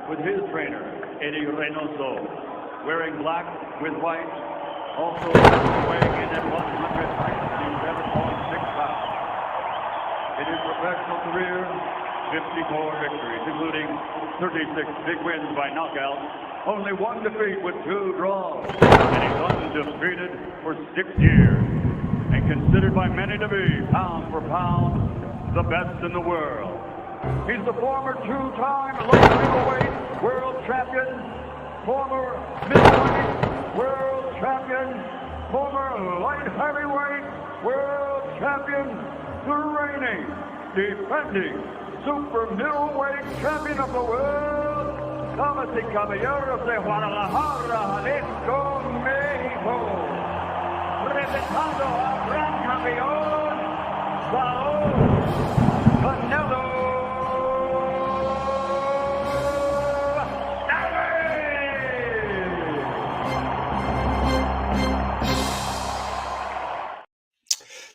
with his trainer, Eddie Reynoso, wearing black with white, also weighing in at 167.6 pounds. In his professional career, 54 victories, including 36 big wins by knockout, only one defeat with 2 draws, and he's undefeated for 6 years, and considered by many to be, pound for pound, the best in the world. He's the former 2-time light middleweight world champion, former middleweight world champion, former light heavyweight world champion, the reigning, defending super middleweight champion of the world, damas y caballeros de Guadalajara, Jalisco, México, representando al gran campeón, Saúl Canelo Alvarez.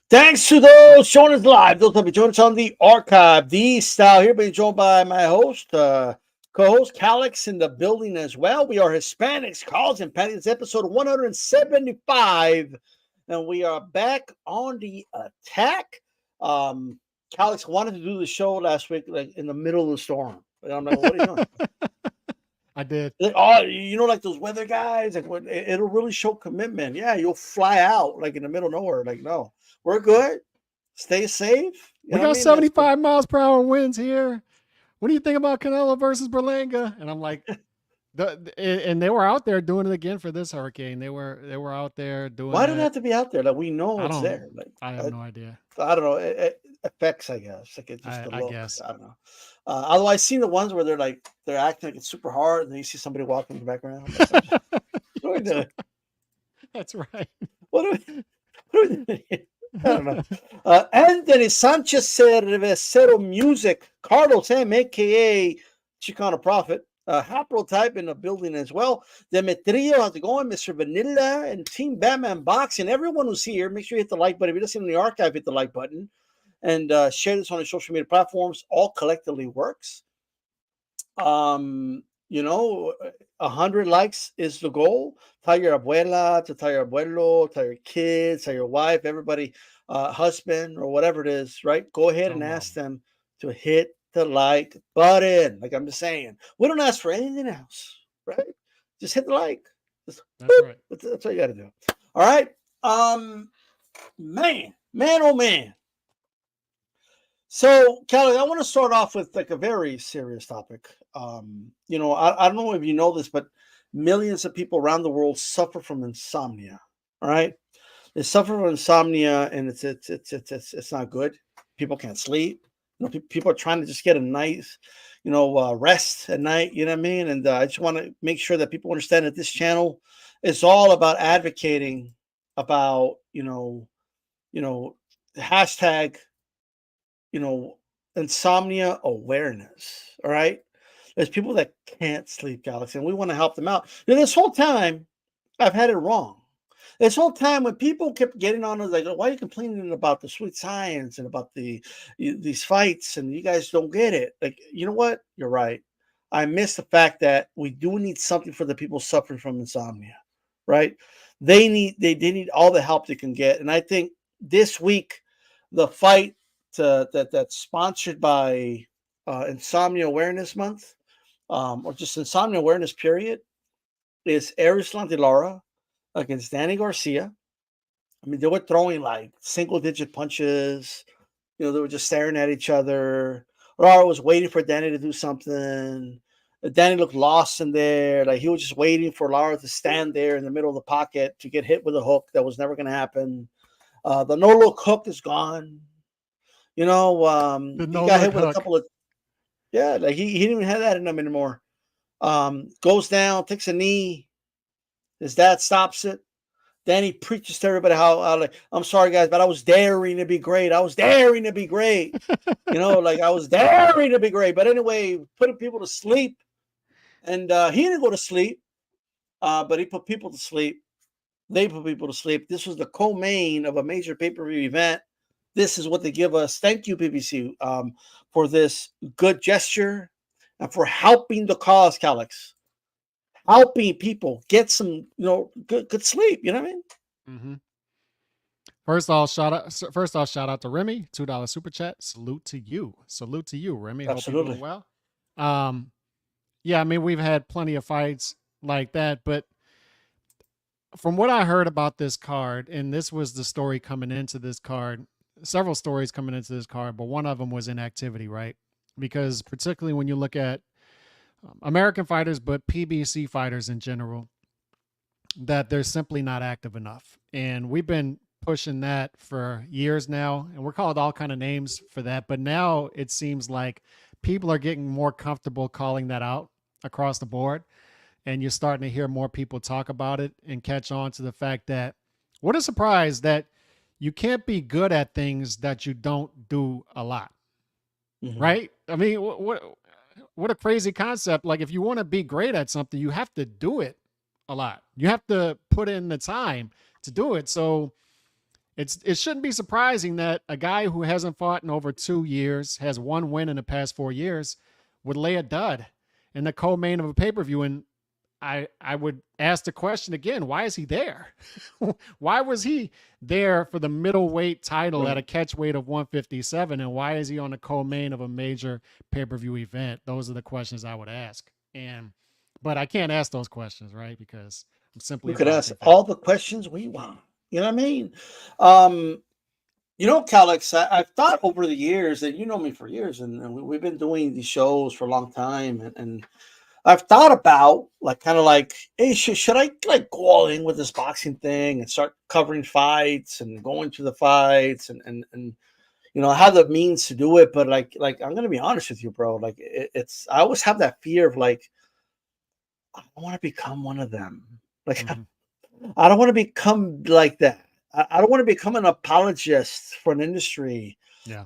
Thanks to those showing us live, those will be joining us on the archive. The style here being joined by my host, co-host Calix in the building as well. We are Hispanics, Causin. It's episode 175, and we are back on the attack. Calix wanted to do the show last week, like in the middle of the storm. And I'm like, what are you doing? I did. Like, oh, you know, like those weather guys, like it'll really show commitment. Yeah, you'll fly out like in the middle of nowhere. Like, no, we're good. Stay safe. We got 75 miles per hour winds here. What do you think about Canelo versus Berlanga? And I'm like, and they were out there doing it again for this hurricane. They were out there doing. Why did it have to be out there? Like, we know it's there. Like, I have no idea. I don't know. It affects, I guess. Like, it just I guess. I don't know. Although I've seen the ones where they're acting like it's super hard, and then you see somebody walking in the background. What are we doing? That's right. What are we doing? I don't know. Anthony Sanchez Cervecero Music, Carlos M, aka Chicano Prophet, Haplotype in the building as well. Demetrio, how's it going? Mr. Vanilla and Team Batman Boxing. Everyone who's here, make sure you hit the like button. If you're listening in the archive, hit the like button. And share this on your social media platforms. All collectively works. 100 likes is the goal. Tell your abuela, to tell your abuelo, tell your kids, tell your wife, everybody, husband, or whatever it is, right? Go ahead and ask them to hit the like button. Like I'm just saying, we don't ask for anything else, right? Just hit the like. That's right. That's all you got to do. All right. Man, oh man. So, Kelly, I want to start off with like a very serious topic. I don't know if you know this, but millions of people around the world suffer from insomnia. All right, they suffer from insomnia, and it's not good. People can't sleep. People are trying to just get a nice, rest at night. You know what I mean? And I just want to make sure that people understand that this channel is all about advocating about hashtag. Insomnia awareness. All right. There's people that can't sleep, Galaxy, and we want to help them out. This whole time, I've had it wrong. This whole time, when people kept getting on us, like, why are you complaining about the sweet science and about these fights, and you guys don't get it? Like, you know what? You're right. I miss the fact that we do need something for the people suffering from insomnia, right? They need all the help they can get, and I think this week, the fight that's sponsored by Insomnia Awareness Month, or just Insomnia Awareness period, is Erislan de Lara against Danny Garcia. I mean, they were throwing like single-digit punches. They were just staring at each other. Lara was waiting for Danny to do something. Danny looked lost in there. Like, he was just waiting for Lara to stand there in the middle of the pocket to get hit with a hook that was never going to happen. The no-look hook is gone. He got hit with a couple of, like he didn't even have that in him anymore. Goes down, takes a knee. His dad stops it. Then he preaches to everybody how I'm sorry guys, but I was daring to be great. I was daring to be great. I was daring to be great. But anyway, putting people to sleep, and he didn't go to sleep, but he put people to sleep. They put people to sleep. This was the co-main of a major pay-per-view event. This is what they give us. Thank you, PBC, for this good gesture. and for helping the cause, Calix. Helping people get some, good sleep. You know what I mean? Mm-hmm. First off, shout out to Remy, $2 super chat. Salute to you, Remy. Hope you're Absolutely. doing well. Yeah, I mean, we've had plenty of fights like that, but from what I heard about this card, and this was the story coming into this card, several stories coming into this card, but one of them was inactivity, right? Because particularly when you look at American fighters, but PBC fighters in general, that they're simply not active enough. And we've been pushing that for years now, and we're called all kind of names for that. But now it seems like people are getting more comfortable calling that out across the board. And you're starting to hear more people talk about it and catch on to the fact that what a surprise that you can't be good at things that you don't do a lot. Mm-hmm. Right? I mean, what a crazy concept. Like, if you want to be great at something, you have to do it a lot. You have to put in the time to do it. So it shouldn't be surprising that a guy who hasn't fought in over 2 years, has one win in the past 4 years, would lay a dud in the co-main of a pay-per-view. And I would ask the question again, why is he there? Why was he there for the middleweight title at a catch weight of 157? And why is he on the co-main of a major pay-per-view event? Those are the questions I would ask. But I can't ask those questions, right? Because I'm simply. You could ask all the questions we want. You know what I mean? Calix, I've thought over the years, and you know me for years, and we've been doing these shows for a long time, and I've thought about hey, should I go all in with this boxing thing and start covering fights and going to the fights and I have the means to do it, but like I'm gonna be honest with you, bro. Like it's I always have that fear of I don't want to become one of them. I don't want to become like that. I don't want to become an apologist for an industry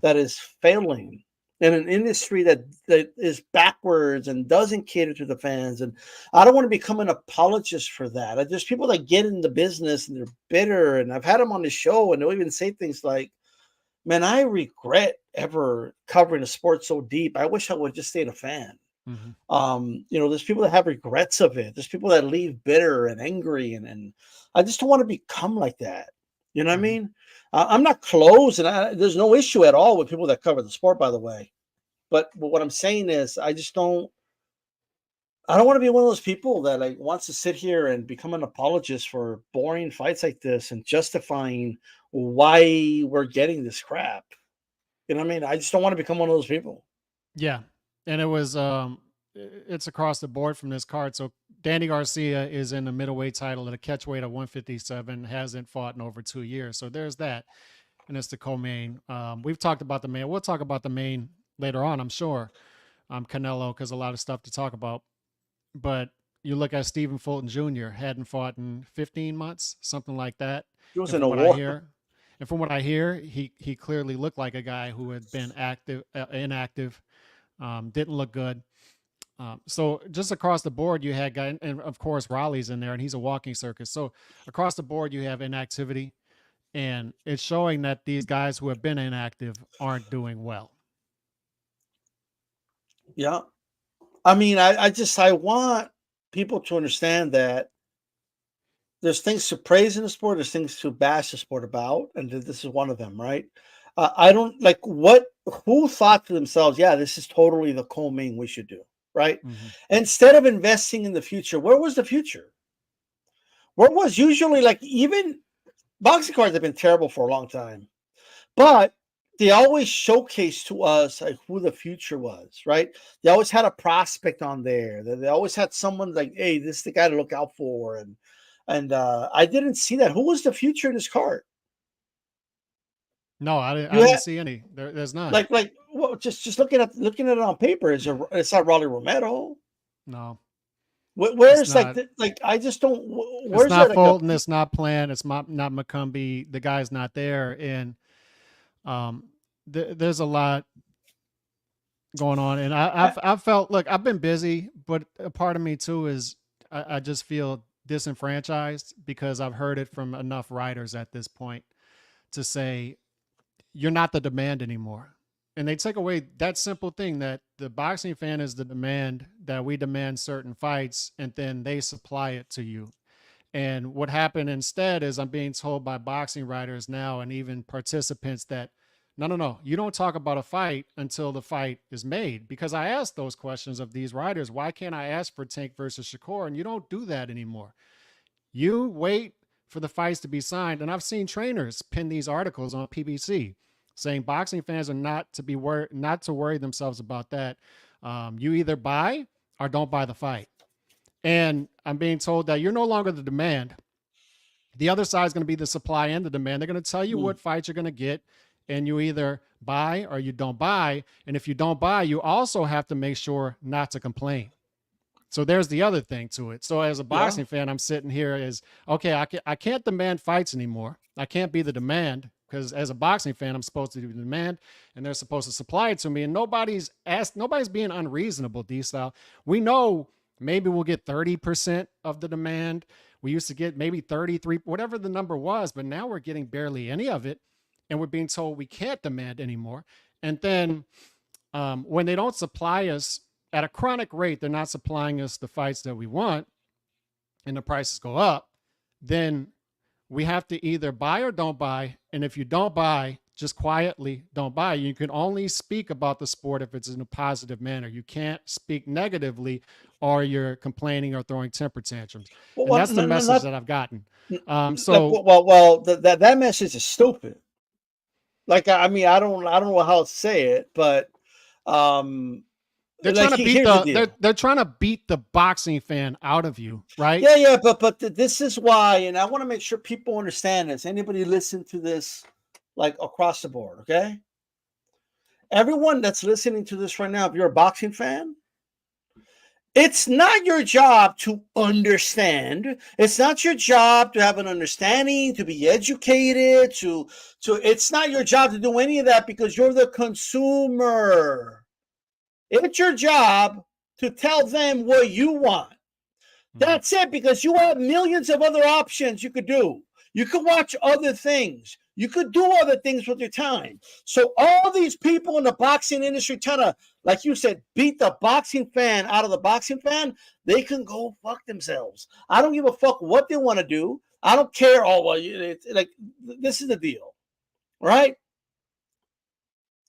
that is failing, and an industry that is backwards and doesn't cater to the fans. And I don't want to become an apologist for that. There's people that get in the business and they're bitter, and I've had them on the show, and they'll even say things like, man, I regret ever covering a sport so deep. I wish I would just stayed a fan. There's people that have regrets of it. There's people that leave bitter and angry, and I just don't want to become like that. You know what I mean? I'm not closed, and there's no issue at all with people that cover the sport, by the way. But what I'm saying is, I don't want to be one of those people that wants to sit here and become an apologist for boring fights like this and justifying why we're getting this crap. You know what I mean? I just don't want to become one of those people. Yeah. And it was, it's across the board from this card. So Danny Garcia is in the middleweight title at a catch weight of 157, hasn't fought in over 2 years. So there's that. And it's the co-main. We've talked about the main. We'll talk about the main later on, I'm sure. Canelo, because a lot of stuff to talk about. But you look at Stephen Fulton Jr., hadn't fought in 15 months, something like that. He was in a war. And from what I hear, he clearly looked like a guy who had been inactive, didn't look good. So just across the board, you had guys, and of course Raleigh's in there, and he's a walking circus. So across the board, you have inactivity, and it's showing that these guys who have been inactive aren't doing well. Yeah. I mean, I want people to understand that there's things to praise in the sport, there's things to bash the sport about, and this is one of them, right? I don't who thought to themselves, yeah, this is totally the co-main we should do, right? Instead of investing in the future, where was the future? Where was usually even boxing cards have been terrible for a long time, but they always showcase to us who the future was, right? They always had a prospect on there. They always had someone hey, this is the guy to look out for. And I didn't see that. Who was the future in this card? No, I didn't see any. There's none. Well, just looking at it on paper, it's not Rolly Romero. No. Where's I just don't. Where's it's not Fulton. It's not Plant. It's not McCumbee. The guy's not there, and there's a lot going on. And I've felt, look, I've been busy, but a part of me too is I just feel disenfranchised because I've heard it from enough writers at this point to say, you're not the demand anymore. and they take away that simple thing that the boxing fan is the demand, that we demand certain fights and then they supply it to you. And what happened instead is I'm being told by boxing writers now and even participants that no, you don't talk about a fight until the fight is made. Because I asked those questions of these writers, why can't I ask for Tank versus Shakur? And you don't do that anymore. You wait for the fights to be signed. And I've seen trainers pin these articles on PBC saying boxing fans are not to worry themselves about that. You either buy or don't buy the fight. And I'm being told that you're no longer the demand. The other side is going to be the supply and the demand. They're going to tell you what fights you're going to get, and you either buy or you don't buy. And if you don't buy, you also have to make sure not to complain. So there's the other thing to it. So as a boxing fan, I'm sitting here as, okay, I can't demand fights anymore. I can't be the demand, because as a boxing fan, I'm supposed to do the demand and they're supposed to supply it to me. And nobody's being unreasonable, D-Style. We know maybe we'll get 30% of the demand. We used to get maybe 33, whatever the number was, but now we're getting barely any of it. And we're being told we can't demand anymore. And then when they don't supply us at a chronic rate, they're not supplying us the fights that we want, and the prices go up, then we have to either buy or don't buy. And if you don't buy, just quietly don't buy. You can only speak about the sport if it's in a positive manner. You can't speak negatively or you're complaining or throwing temper tantrums. And that's the message that I've gotten. That message is stupid. Like, I mean, I don't know how to say it, but they're trying to beat the boxing fan out of you, right? Yeah, but this is why, and I want to make sure people understand this. Anybody listen to this, like, across the board, okay? Everyone that's listening to this right now, if you're a boxing fan, it's not your job to understand. It's not your job to have an understanding, to be educated, to it's not your job to do any of that, because you're the consumer. It's your job to tell them what you want. That's it, because you have millions of other options you could do. You could watch other things. You could do other things with your time. So all these people in the boxing industry trying to, like you said, beat the boxing fan out of the boxing fan, they can go fuck themselves. I don't give a fuck what they want to do. I don't care. Oh, well, like, this is the deal, right?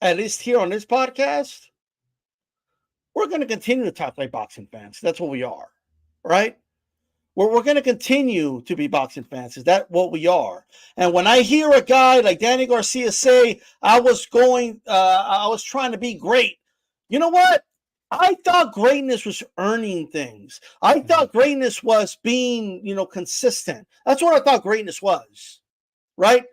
At least here on this podcast, we're going to continue to talk like boxing fans. That's what we are, right? We're going to continue to be boxing fans. Is that what we are? And when I hear a guy like Danny Garcia say, I was trying to be great. You know what? I thought greatness was earning things. I thought greatness was being, consistent. That's what I thought greatness was, right?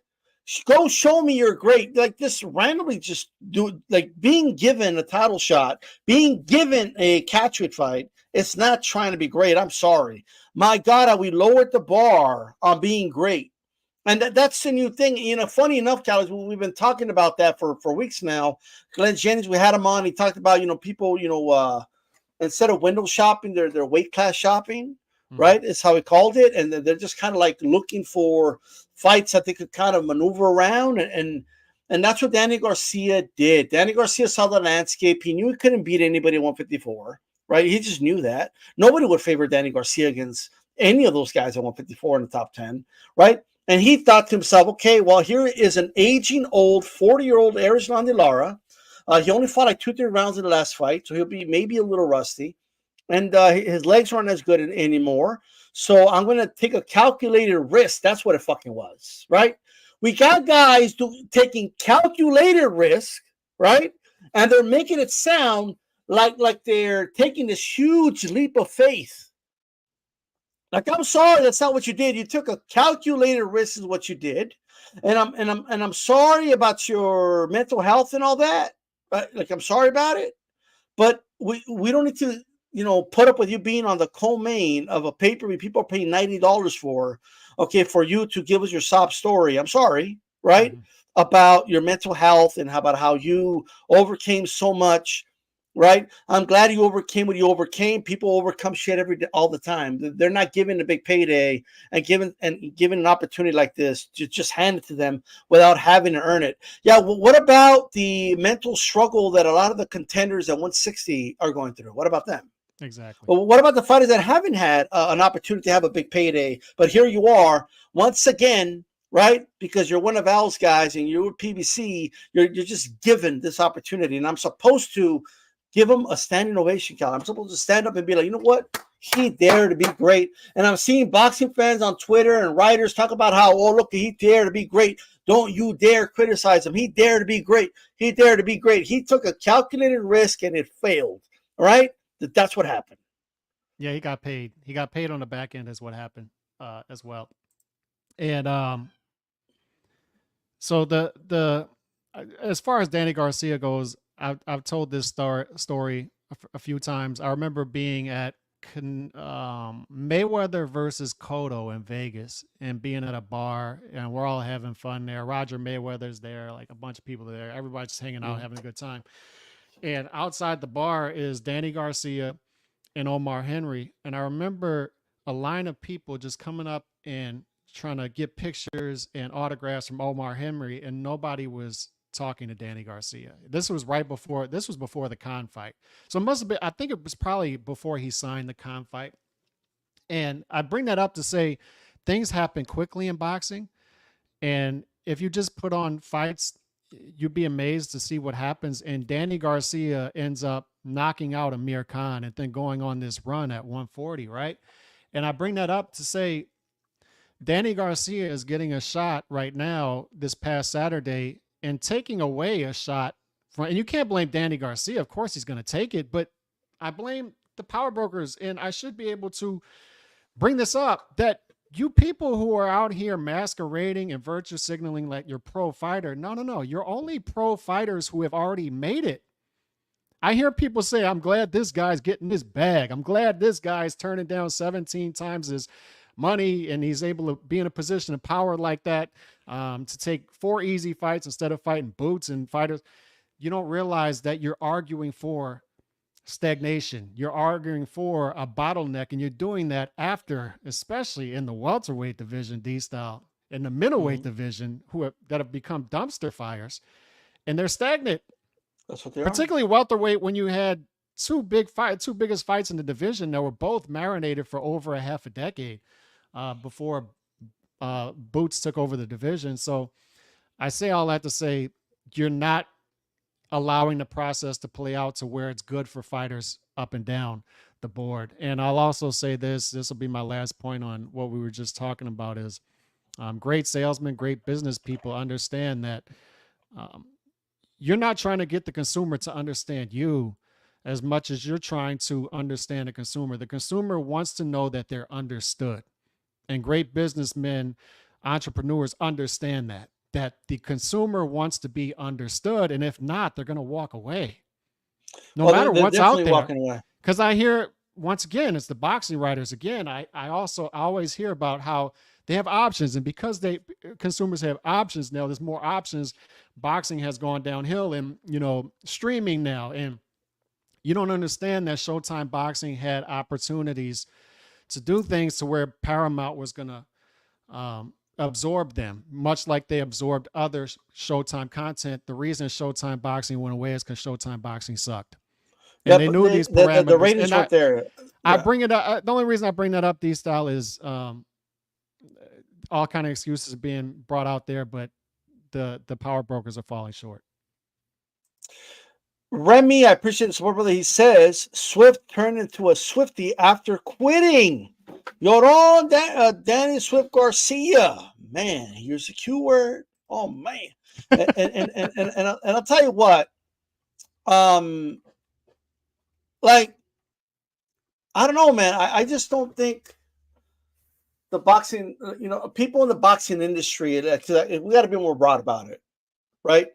Go show me you're great. Like, this randomly just do, like, being given a title shot, being given a catchweight fight. It's not trying to be great. I'm sorry. My God, we lowered the bar on being great. And that's the new thing. Funny enough, Callis, we've been talking about that for weeks now. Glenn Jennings, we had him on. He talked about, people, instead of window shopping, they're weight class shopping, right? It's how he called it. And they're just kind of like looking for fights that they could kind of maneuver around. And that's what Danny Garcia did. Danny Garcia saw the landscape. He knew he couldn't beat anybody at 154. Right? He just knew that. Nobody would favor Danny Garcia against any of those guys at 154 in the top 10, right? And he thought to himself, okay, well, here is an aging old 40-year-old Arizona Lara. He only fought like 2-3 rounds in the last fight, so he'll be maybe a little rusty. And his legs aren't as good anymore. So I'm going to take a calculated risk. That's what it fucking was, right? We got guys taking calculated risk, right? And they're making it sound like they're taking this huge leap of faith. Like, I'm sorry, that's not what you did. You took a calculated risk is what you did. And I'm sorry about your mental health and all that. Like, I'm sorry about it. But we don't need to, put up with you being on the co-main of a pay-per-view people are paying $90 for, okay, for you to give us your sob story. I'm sorry, right? About your mental health and about how you overcame so much right? I'm glad you overcame what you overcame. People overcome shit every day, all the time. They're not given a big payday and given an opportunity like this to just hand it to them without having to earn it. Yeah. Well, what about the mental struggle that a lot of the contenders at 160 are going through? What about them? Exactly. Well, what about the fighters that haven't had an opportunity to have a big payday, but here you are once again, right? Because you're one of Al's guys and you're PBC, you're just given this opportunity, and I'm supposed to give him a standing ovation, Cal. I'm supposed to stand up and be like, you know what? He dared to be great. And I'm seeing boxing fans on Twitter and writers talk about how, oh, look, he dared to be great. Don't you dare criticize him. He dared to be great. He dared to be great. He took a calculated risk and it failed. All right? That's what happened. Yeah, he got paid. He got paid on the back end is what happened as well. And so the as far as Danny Garcia goes, I've told this story a few times. I remember being at Mayweather versus Cotto in Vegas and being at a bar, and we're all having fun there. Roger Mayweather's there, like a bunch of people there. Everybody's just hanging out, having a good time. And outside the bar is Danny Garcia and Omar Henry. And I remember a line of people just coming up and trying to get pictures and autographs from Omar Henry, and nobody was talking to Danny Garcia. This was before the Khan fight. So it must have been, I think it was probably before he signed the Khan fight. And I bring that up to say things happen quickly in boxing. And if you just put on fights, you'd be amazed to see what happens. And Danny Garcia ends up knocking out Amir Khan and then going on this run at 140, right? And I bring that up to say Danny Garcia is getting a shot right now this past Saturday and taking away a shot from, and you can't blame Danny Garcia. Of course he's going to take it, but I blame the power brokers. And I should be able to bring this up that you people who are out here masquerading and virtue signaling like you're pro fighter. No. You're only pro fighters who have already made it. I hear people say, I'm glad this guy's getting his bag. I'm glad this guy's turning down 17 times his money and he's able to be in a position of power like that to take 4 easy fights instead of fighting boots and fighters. You don't realize that you're arguing for stagnation. You're arguing for a bottleneck, and you're doing that after, especially in the welterweight division, D-style, in the middleweight division, that have become dumpster fires, and they're stagnant. That's what they particularly welterweight, when you had two biggest fights in the division that were both marinated for over a half a decade before Boots took over the division. So I say all that to say you're not allowing the process to play out to where it's good for fighters up and down the board. And I'll also say this will be my last point on what we were just talking about is great salesmen, great business people understand that you're not trying to get the consumer to understand you as much as you're trying to understand the consumer. The consumer wants to know that they're understood. And great businessmen, entrepreneurs understand that the consumer wants to be understood. And if not, they're going to walk away. No matter what's out there. Because I hear, once again, it's the boxing writers again. I always hear about how they have options. And because consumers have options now, there's more options. Boxing has gone downhill and, streaming now. And you don't understand that Showtime Boxing had opportunities to do things to where Paramount was going to absorb them, much like they absorbed other Showtime content. The reason Showtime Boxing went away is because Showtime Boxing sucked. And they knew these parameters. The ratings weren't there. Yeah. I bring it up. The only reason I bring that up, D-style, is all kind of excuses being brought out there, but the power brokers are falling short. Remy, I appreciate the support, brother. He says Swift turned into a Swiftie after quitting. You're on Danny Swift Garcia. Man, here's the Q word. Oh man. and I'll tell you what. Like, I don't know, man. I just don't think the boxing, people in the boxing industry, we got to be more broad about it, right?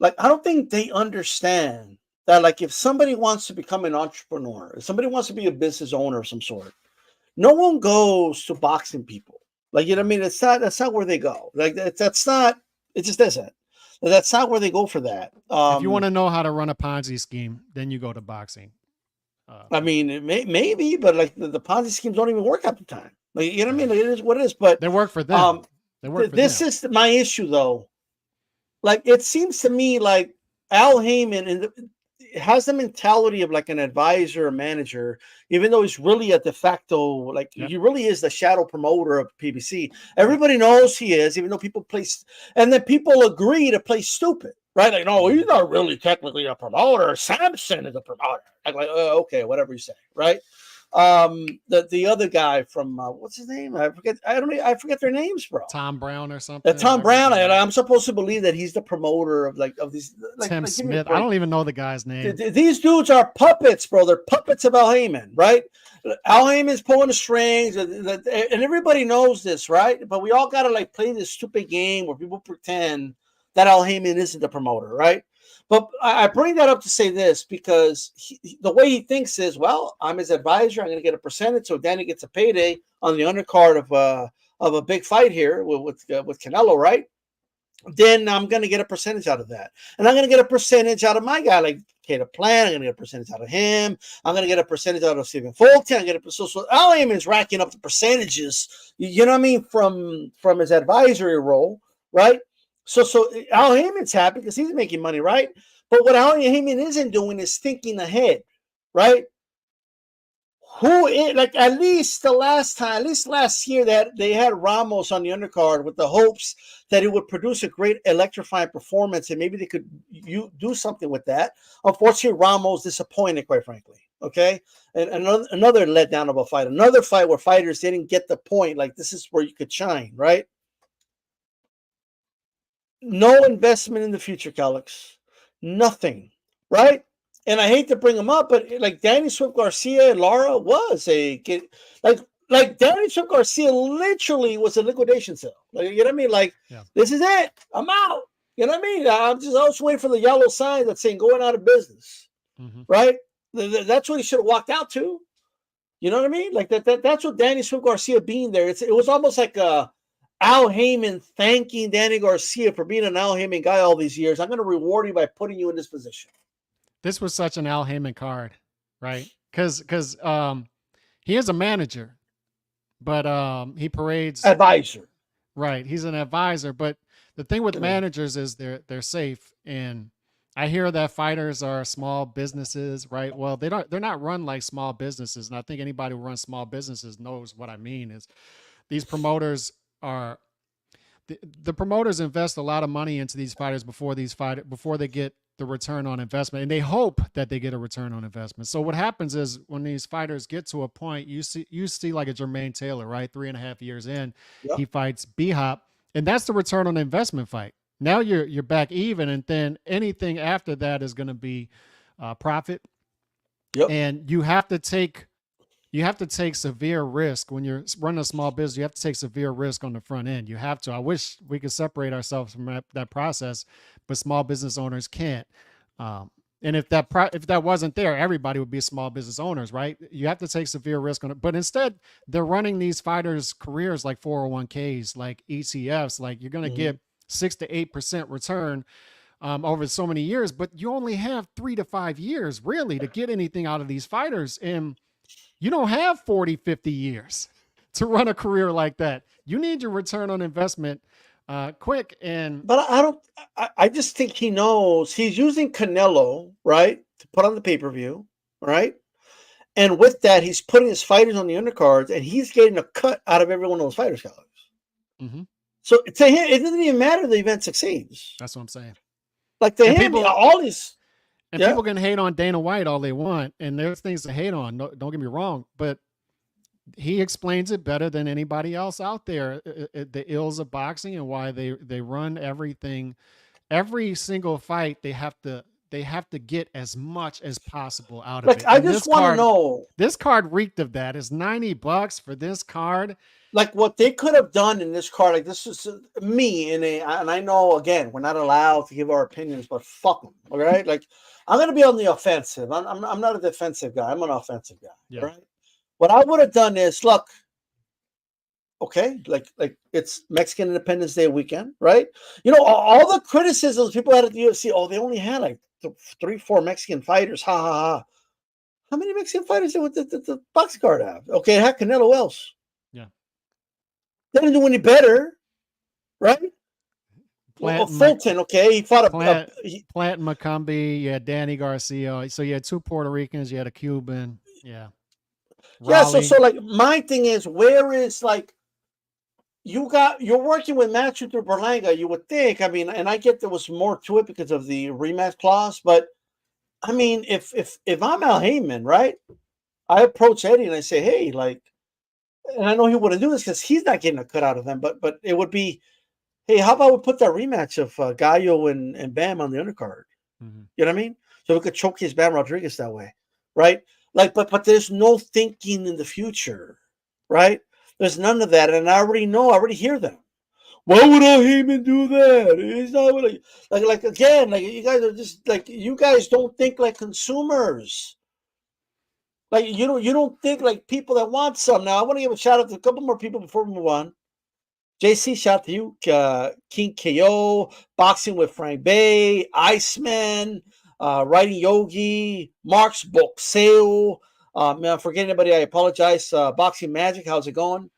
Like, I don't think they understand that, like, if somebody wants to become an entrepreneur, if somebody wants to be a business owner of some sort, no one goes to boxing people. Like, you know what I mean? That's not where they go. Like, that's not, it just isn't. That's not where they go for that. If you want to know how to run a Ponzi scheme, then you go to boxing. I mean, maybe, but like the Ponzi schemes don't even work at the time. Like, you know what I mean? Like, it is what it is. But they work for them. They work for this them. is my issue, though. Like, it seems to me like Al Heyman has the mentality of like an advisor or manager, even though he's really a de facto, like he really is the shadow promoter of PBC. Everybody knows he is, even though people play, and then people agree to play stupid, right? Like, no, he's not really technically a promoter. Samson is a promoter. Like, okay, whatever you say, right? The other guy from what's his name? I forget their names, bro. Tom Brown or something. Tom Brown. I'm supposed to believe that he's the promoter of these. Tim Smith. I don't even know the guy's name. These dudes are puppets, bro. They're puppets of Al Heyman, right? Al Heyman's pulling the strings, and everybody knows this, right? But we all gotta like play this stupid game where people pretend that Al Heyman isn't the promoter, right? But I bring that up to say this because the way he thinks is, well, I'm his advisor. I'm going to get a percentage, so Danny gets a payday on the undercard of a big fight here with Canelo, right? Then I'm going to get a percentage out of that, and I'm going to get a percentage out of my guy, like Caleb Plant. I'm going to get a percentage out of him. I'm going to get a percentage out of Stephen Fulton. I'm going to so Al Heyman's racking up the percentages. You know what I mean, from his advisory role, right? So Al Heyman's happy because he's making money, right? But what Al Heyman isn't doing is thinking ahead, right? At least last year that they had Ramos on the undercard with the hopes that it would produce a great electrifying performance and maybe they could do something with that. Unfortunately, Ramos disappointed, quite frankly. Okay, and another letdown of a fight, another fight where fighters didn't get the point. Like, this is where you could shine, right? No investment in the future, Calix. Nothing, right? And I hate to bring them up, but like Danny Swift Garcia and Lara was like Danny Swift Garcia literally was a liquidation sale. Like, you know what I mean? Like, This is it. I'm out. You know what I mean? I was waiting for the yellow sign that's saying going out of business, right? That's what he should have walked out to. You know what I mean? Like that's what Danny Swift Garcia being there. It was almost like Al Heyman thanking Danny Garcia for being an Al Heyman guy all these years. I'm going to reward you by putting you in this position. This was such an Al Heyman card, right? Because he is a manager, but he parades advisor. Right, he's an advisor. But the thing with managers is they're safe, and I hear that fighters are small businesses, right? Well, they're not run like small businesses, and I think anybody who runs small businesses knows what I mean. Is these promoters are the promoters invest a lot of money into these fighters before they get the return on investment, and they hope that they get a return on investment. So what happens is when these fighters get to a point, you see like a Jermaine Taylor, right? 3.5 years in, he fights B-Hop, and that's the return on investment fight. Now you're back even, and then anything after that is going to be profit. And you have to take severe risk when you're running a small business. You have to take severe risk on the front end. You have to. I wish we could separate ourselves from that process, but small business owners can't. And if that wasn't there, everybody would be small business owners, right? You have to take severe risk on it. But instead, they're running these fighters' careers like 401ks, like ETFs. Like, you're going to get 6 to 8% return over so many years, but you only have 3 to 5 years really to get anything out of these fighters. And you don't have 40, 50 years to run a career like that. You need your return on investment quick. But I just think he knows he's using Canelo, right, to put on the pay-per-view, right? And with that, he's putting his fighters on the undercards, and he's getting a cut out of every one of those fighters' salaries. So to him, it doesn't even matter if the event succeeds. That's what I'm saying. Like, to him, all these... And people can hate on Dana White all they want, and there's things to hate on. No, don't get me wrong, but he explains it better than anybody else out there. The ills of boxing and why they run everything, every single fight. They have to get as much as possible out of it. I just want to know. This card reeked of that. It's $90 for this card. Like, what they could have done in this card, like, this is me and I know, again, we're not allowed to give our opinions, but fuck them, all right? Like, I'm going to be on the offensive. I'm not a defensive guy. I'm an offensive guy, right? What I would have done is, look, Okay, like it's Mexican Independence Day weekend, right? You know, all the criticisms people had at the UFC. Oh, they only had like 3, 4 Mexican fighters. Ha ha ha. How many Mexican fighters did the boxing card have? Okay, it had Canelo else. Yeah. They didn't do any better, right? Well, Fulton, okay, he fought Plant McCumbee, you had Danny Garcia. So you had 2 Puerto Ricans, you had a Cuban. Yeah. Yeah, so like my thing is, where is like you're working with Matthew through Berlanga, you would think. I mean, and I get there was more to it because of the rematch clause, but I mean, if I'm Al Heyman, right? I approach Eddie and I say, hey, like, and I know he wouldn't do this because he's not getting a cut out of them, but it would be, hey, how about we put that rematch of Gallo and Bam on the undercard? Mm-hmm. You know what I mean? So we could showcase Bam Rodriguez that way, right? Like, but there's no thinking in the future, right? There's none of that, and I already hear them. Why would Al Heyman do that? He's not like again, like you guys are just like you guys don't think like consumers. Like you don't think like people that want some. Now I want to give a shout out to a couple more people before we move on. JC, shout out to you. King KO, Boxing with Frank Bay, Iceman, Writing Yogi, Mark's Book Sale. Man, forget anybody, I apologize. Boxing Magic, how's it going?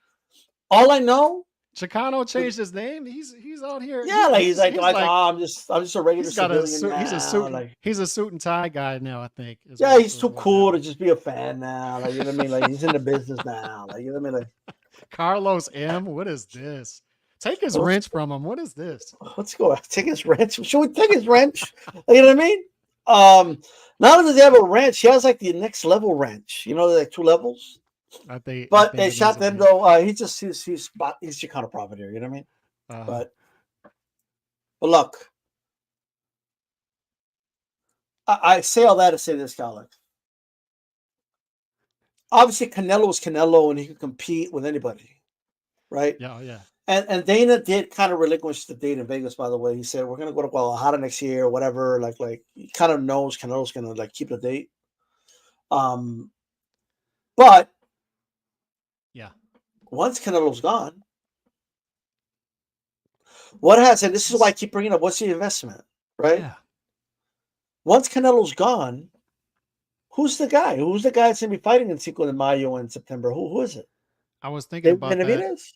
All I know, Chicano changed his name. He's out here. Yeah, he's like, oh, I'm just a regular civilian now. He's a suit and tie guy now, I think. Yeah, he's too cool to just be a fan now. Like, you know what I mean? Like, he's in the business now. Like, you know what I mean? Like, Carlos M. What is this? Take his wrench from him. What is this? Let's go. Take his wrench. Should we take his wrench? You know what I mean? Not only does he have a wrench, he has like the next level wrench. You know, like 2 levels. But they shot them though. He's Chicano prophet here. You know what I mean? But look, I say all that to say this, Alex. Obviously, Canelo was Canelo, and he could compete with anybody, right? Yeah. And Dana did kind of relinquish the date in Vegas, by the way. He said, we're going to go to Guadalajara next year or whatever. Like he kind of knows Canelo's going to like keep the date. But yeah, once Canelo's gone, what has, and this is why I keep bringing up, what's the investment, right? Yeah. Once Canelo's gone, who's the guy? Who's the guy that's going to be fighting in Cinco de Mayo in September? Who is it? I was thinking about Benavidez?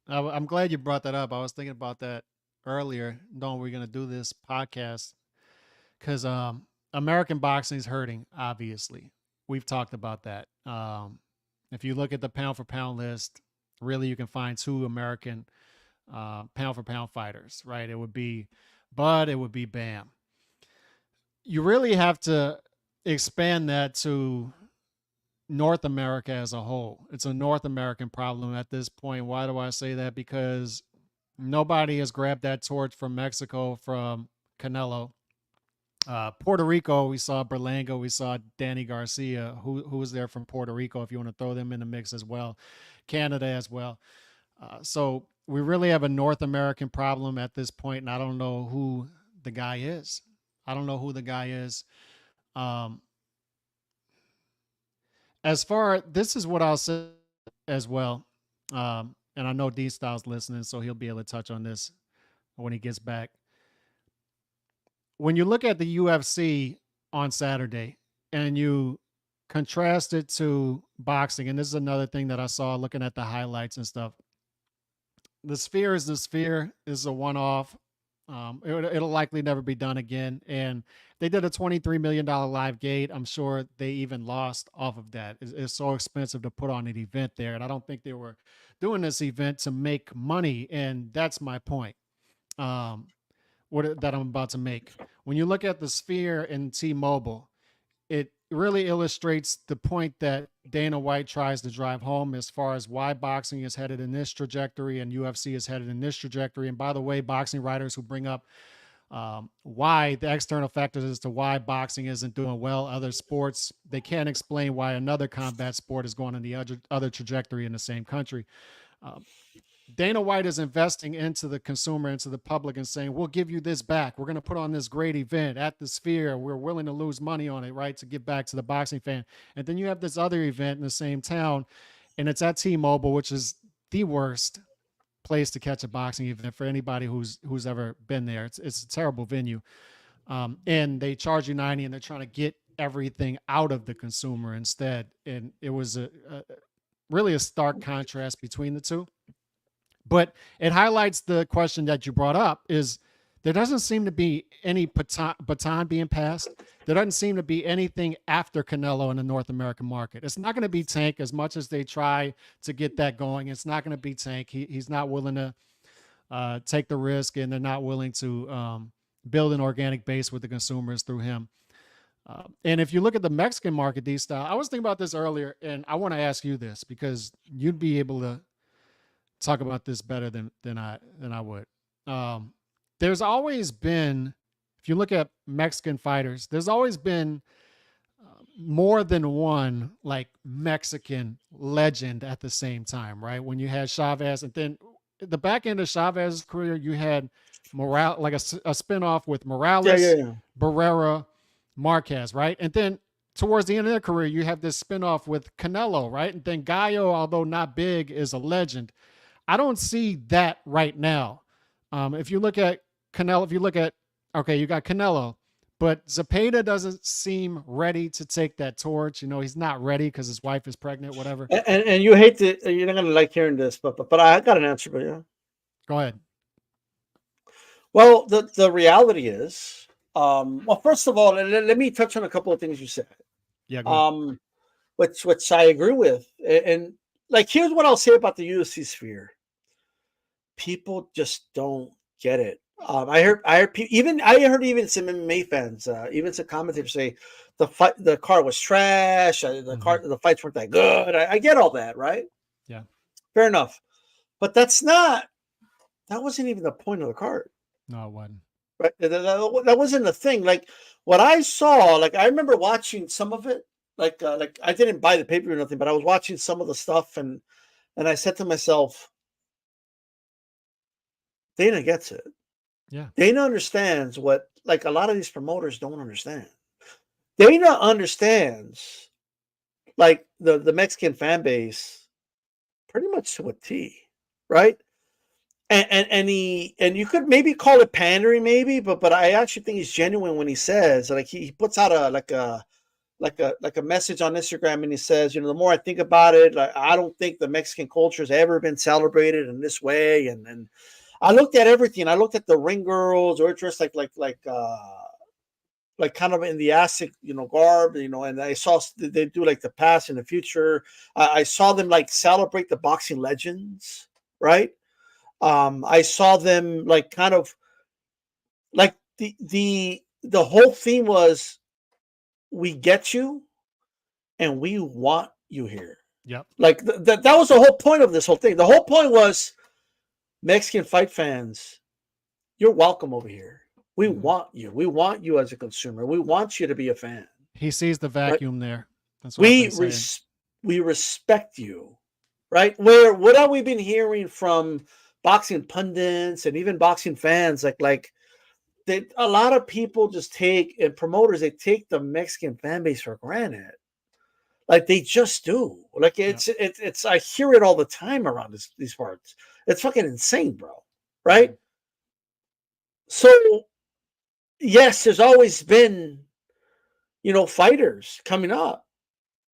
I'm glad you brought that up. I was thinking about that earlier, knowing we're going to do this podcast, because American boxing is hurting, obviously. We've talked about that. If you look at the pound for pound list, really you can find 2 American pound for pound fighters, right? It would be Bud, it would be Bam. You really have to expand that to North America as a whole. It's a North American problem at this point. Why do I say that? Because nobody has grabbed that torch from Mexico, from Canelo. Puerto Rico, we saw Berlanga, we saw Danny Garcia, who was there from Puerto Rico, if you want to throw them in the mix as well. Canada as well. So we really have a North American problem at this point, and I don't know who the guy is. As far, this is what I'll say as well, and I know D-Style's listening, so he'll be able to touch on this when he gets back. When you look at the UFC on Saturday and you contrast it to boxing, and this is another thing that I saw looking at the highlights and stuff, the Sphere is the Sphere. Is a one-off. It'll likely never be done again. And they did a $23 million live gate. I'm sure they even lost off of that. It's so expensive to put on an event there. And I don't think they were doing this event to make money. And that's my point that I'm about to make. When you look at the Sphere and T-Mobile, it really illustrates the point that Dana White tries to drive home as far as why boxing is headed in this trajectory and UFC is headed in this trajectory. And by the way, boxing writers who bring up why the external factors as to why boxing isn't doing well, other sports, they can't explain why another combat sport is going in the other trajectory in the same country. Dana White is investing into the consumer, into the public, and saying, we'll give you this back. We're going to put on this great event at the Sphere. We're willing to lose money on it, right, to give back to the boxing fan. And then you have this other event in the same town, and it's at T-Mobile, which is the worst place to catch a boxing event for anybody who's ever been there. It's a terrible venue. And they charge you 90 and they're trying to get everything out of the consumer instead. And it was really a stark contrast between the two. But it highlights the question that you brought up is there doesn't seem to be any baton being passed. There doesn't seem to be anything after Canelo in the North American market. It's not going to be Tank as much as they try to get that going. It's not going to be Tank. He's not willing to take the risk, and they're not willing to build an organic base with the consumers through him. And if you look at the Mexican market, D-Style, I was thinking about this earlier, and I want to ask you this because you'd be able to talk about this better than I would. There's always been, if you look at Mexican fighters, there's always been more than one like Mexican legend at the same time, right? When you had Chavez, and then the back end of Chavez's career, you had Morales, like a spinoff with Morales, Barrera, Marquez, right? And then towards the end of their career, you have this spinoff with Canelo, right? And then Gallo, although not big, is a legend. I don't see that right now. If you look at Canelo, okay, you got Canelo, but Zepeda doesn't seem ready to take that torch. You know, he's not ready because his wife is pregnant, whatever. And you hate to, you're not going to like hearing this, but I got an answer for you. Go ahead. Well, the reality is, well, first of all, let me touch on a couple of things you said. Yeah. Which I agree with. And like, here's what I'll say about the UFC sphere. People just don't get it. I heard even some MMA fans, even some commentators say the card was trash. The fights weren't that good. I get all that, right? Yeah, fair enough. But that wasn't even the point of the card. No, it wasn't. Right? That wasn't the thing. Like what I saw, like I remember watching some of it. Like I didn't buy the pay-per-view or nothing, but I was watching some of the stuff, and I said to myself, Dana gets it. Yeah. Dana understands what, like, a lot of these promoters don't understand. Dana understands, like, the Mexican fan base pretty much to a T, right? And you could maybe call it pandering, maybe, but I actually think he's genuine when he says, like, he puts out a message on Instagram, and he says, the more I think about it, like, I don't think the Mexican culture has ever been celebrated in this way, and I looked at everything. I looked at the ring girls, or dressed like kind of in the Aztec, garb, and I saw they do like the past and the future. I saw them like celebrate the boxing legends, right? I saw them like kind of like the whole theme was, we get you and we want you here. Yep. Like that was the whole point of this whole thing. The whole point was, Mexican fight fans, you're welcome over here. We want you. We want you as a consumer. We want you to be a fan. He sees the vacuum there. That's what we respect you, right? What have we been hearing from boxing pundits and even boxing fans? Like a lot of people just take, and promoters, they take the Mexican fan base for granted. Like they just do. Like it's I hear it all the time around these parts. It's fucking insane, bro. Right? So yes, there's always been, fighters coming up.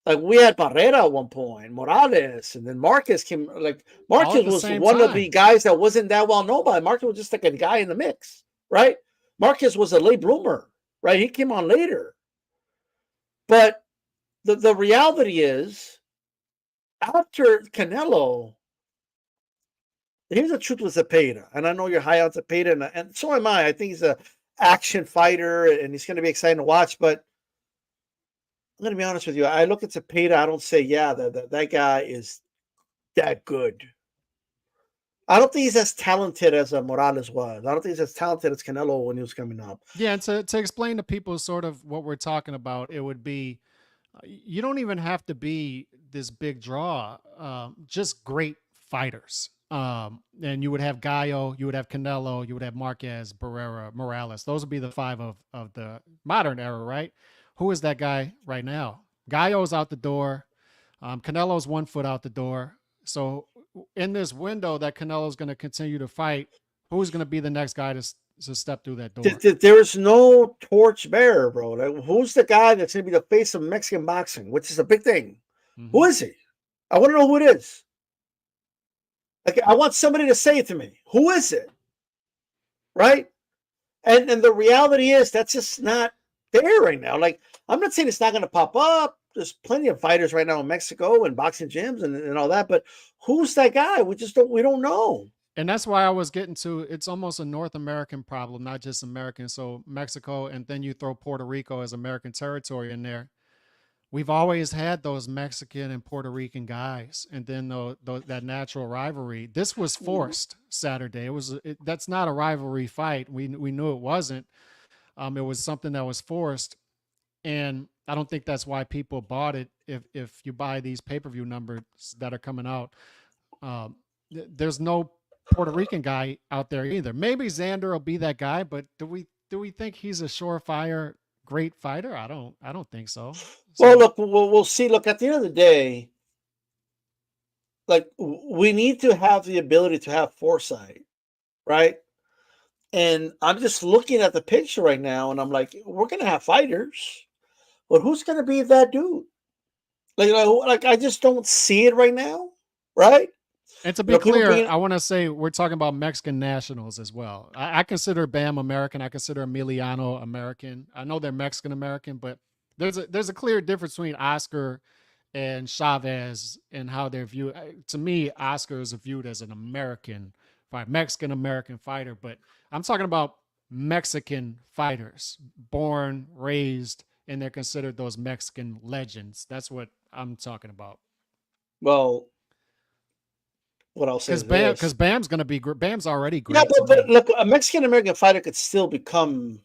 Like we had Barrera at one point, Morales, and then Marquez came. Like Marquez was one of the guys that wasn't that well known by. Marquez was just like a guy in the mix, right? Marquez was a late bloomer, right? He came on later. But the reality is, after Canelo, here's the truth with Zepeda, and I know you're high on Zepeda, and so am I. I think he's an action fighter, and he's going to be exciting to watch. But I'm going to be honest with you. I look at Zepeda, I don't say, yeah, that guy is that good. I don't think he's as talented as Morales was. I don't think he's as talented as Canelo when he was coming up. Yeah, and to explain to people sort of what we're talking about, it would be, you don't even have to be this big draw, just great fighters. And you would have Gallo, you would have Canelo, you would have Marquez, Barrera, Morales. Those would be the five of the modern era, right? Who is that guy right now? Gallo's out the door. Canelo's 1 foot out the door. So in this window that Canelo's going to continue to fight, who's going to be the next guy to step through that door? There's no torch bearer, bro. Like, who's the guy that's going to be the face of Mexican boxing, which is a big thing? Mm-hmm. Who is he? I want to know who it is. Like, I want somebody to say it to me. Who is it? Right? And the reality is that's just not there right now. Like, I'm not saying it's not going to pop up. There's plenty of fighters right now in Mexico and boxing gyms and all that. But who's that guy? We don't know. And that's why I was getting to, it's almost a North American problem, not just American. So Mexico, and then you throw Puerto Rico as American territory in there. We've always had those Mexican and Puerto Rican guys, and then that natural rivalry. This was forced Saturday. That's not a rivalry fight. We knew it wasn't. It was something that was forced, and I don't think that's why people bought it. If you buy these pay-per-view numbers that are coming out, there's no Puerto Rican guy out there either. Maybe Xander will be that guy, but do we think he's a surefire great fighter? I don't think so. Well, look, we'll see. Look, at the end of the day, like, we need to have the ability to have foresight, right? And I'm just looking at the picture right now, and I'm like, we're gonna have fighters, but who's gonna be that dude? Like I just don't see it right now, right? And to be clear, I want to say we're talking about Mexican nationals as well. I consider Bam American. I consider Emiliano American. I know they're Mexican American, but there's a clear difference between Oscar and Chavez and how they're viewed. To me, Oscar is viewed as an American fighter, Mexican American fighter, but I'm talking about Mexican fighters, born, raised, and they're considered those Mexican legends. That's what I'm talking about. Well, what I'll say because Bam's going to be Bam's already great. Yeah, but look, a Mexican American fighter could still become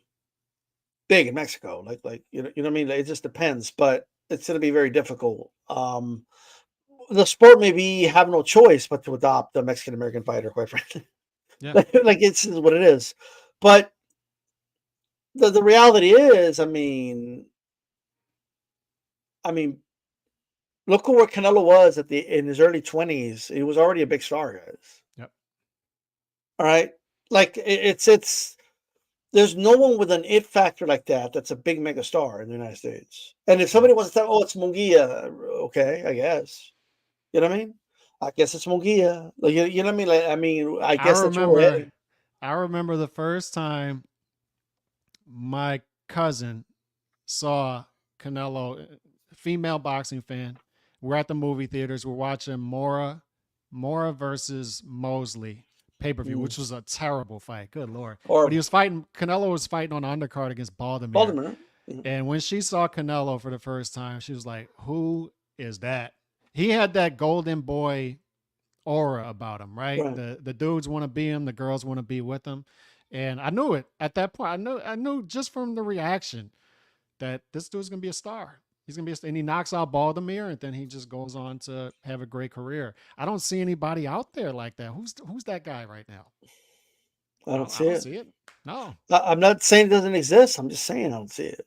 big in Mexico. Like you know what I mean? It just depends, but it's going to be very difficult. The sport maybe have no choice but to adopt the Mexican American fighter, quite frankly. Yeah. like it's what it is. But the reality is, I mean, look at where Canelo was in his early 20s. He was already a big star, guys. Yep. All right. Like, it's there's no one with an it factor like that that's a big mega star in the United States. And if somebody wants to say, oh, it's Munguia, okay, I guess. You know what I mean? I guess it's Munguia. Like, you know what I mean? Like, I guess that's where we're heading. I remember the first time my cousin saw Canelo, female boxing fan. We're at the movie theaters. We're watching Mora versus Mosley pay-per-view, which was a terrible fight. Good Lord. But Canelo was fighting on undercard against Baltimore. And when she saw Canelo for the first time, she was like, who is that? He had that golden boy aura about him, right? The dudes want to be him. The girls want to be with him. And I knew it at that point. I knew just from the reaction that this dude's going to be a star. He's going to be a star. And he knocks out Baltimore, and then he just goes on to have a great career. I don't see anybody out there like that. Who's that guy right now? I don't see it. No. I'm not saying it doesn't exist. I'm just saying I don't see it.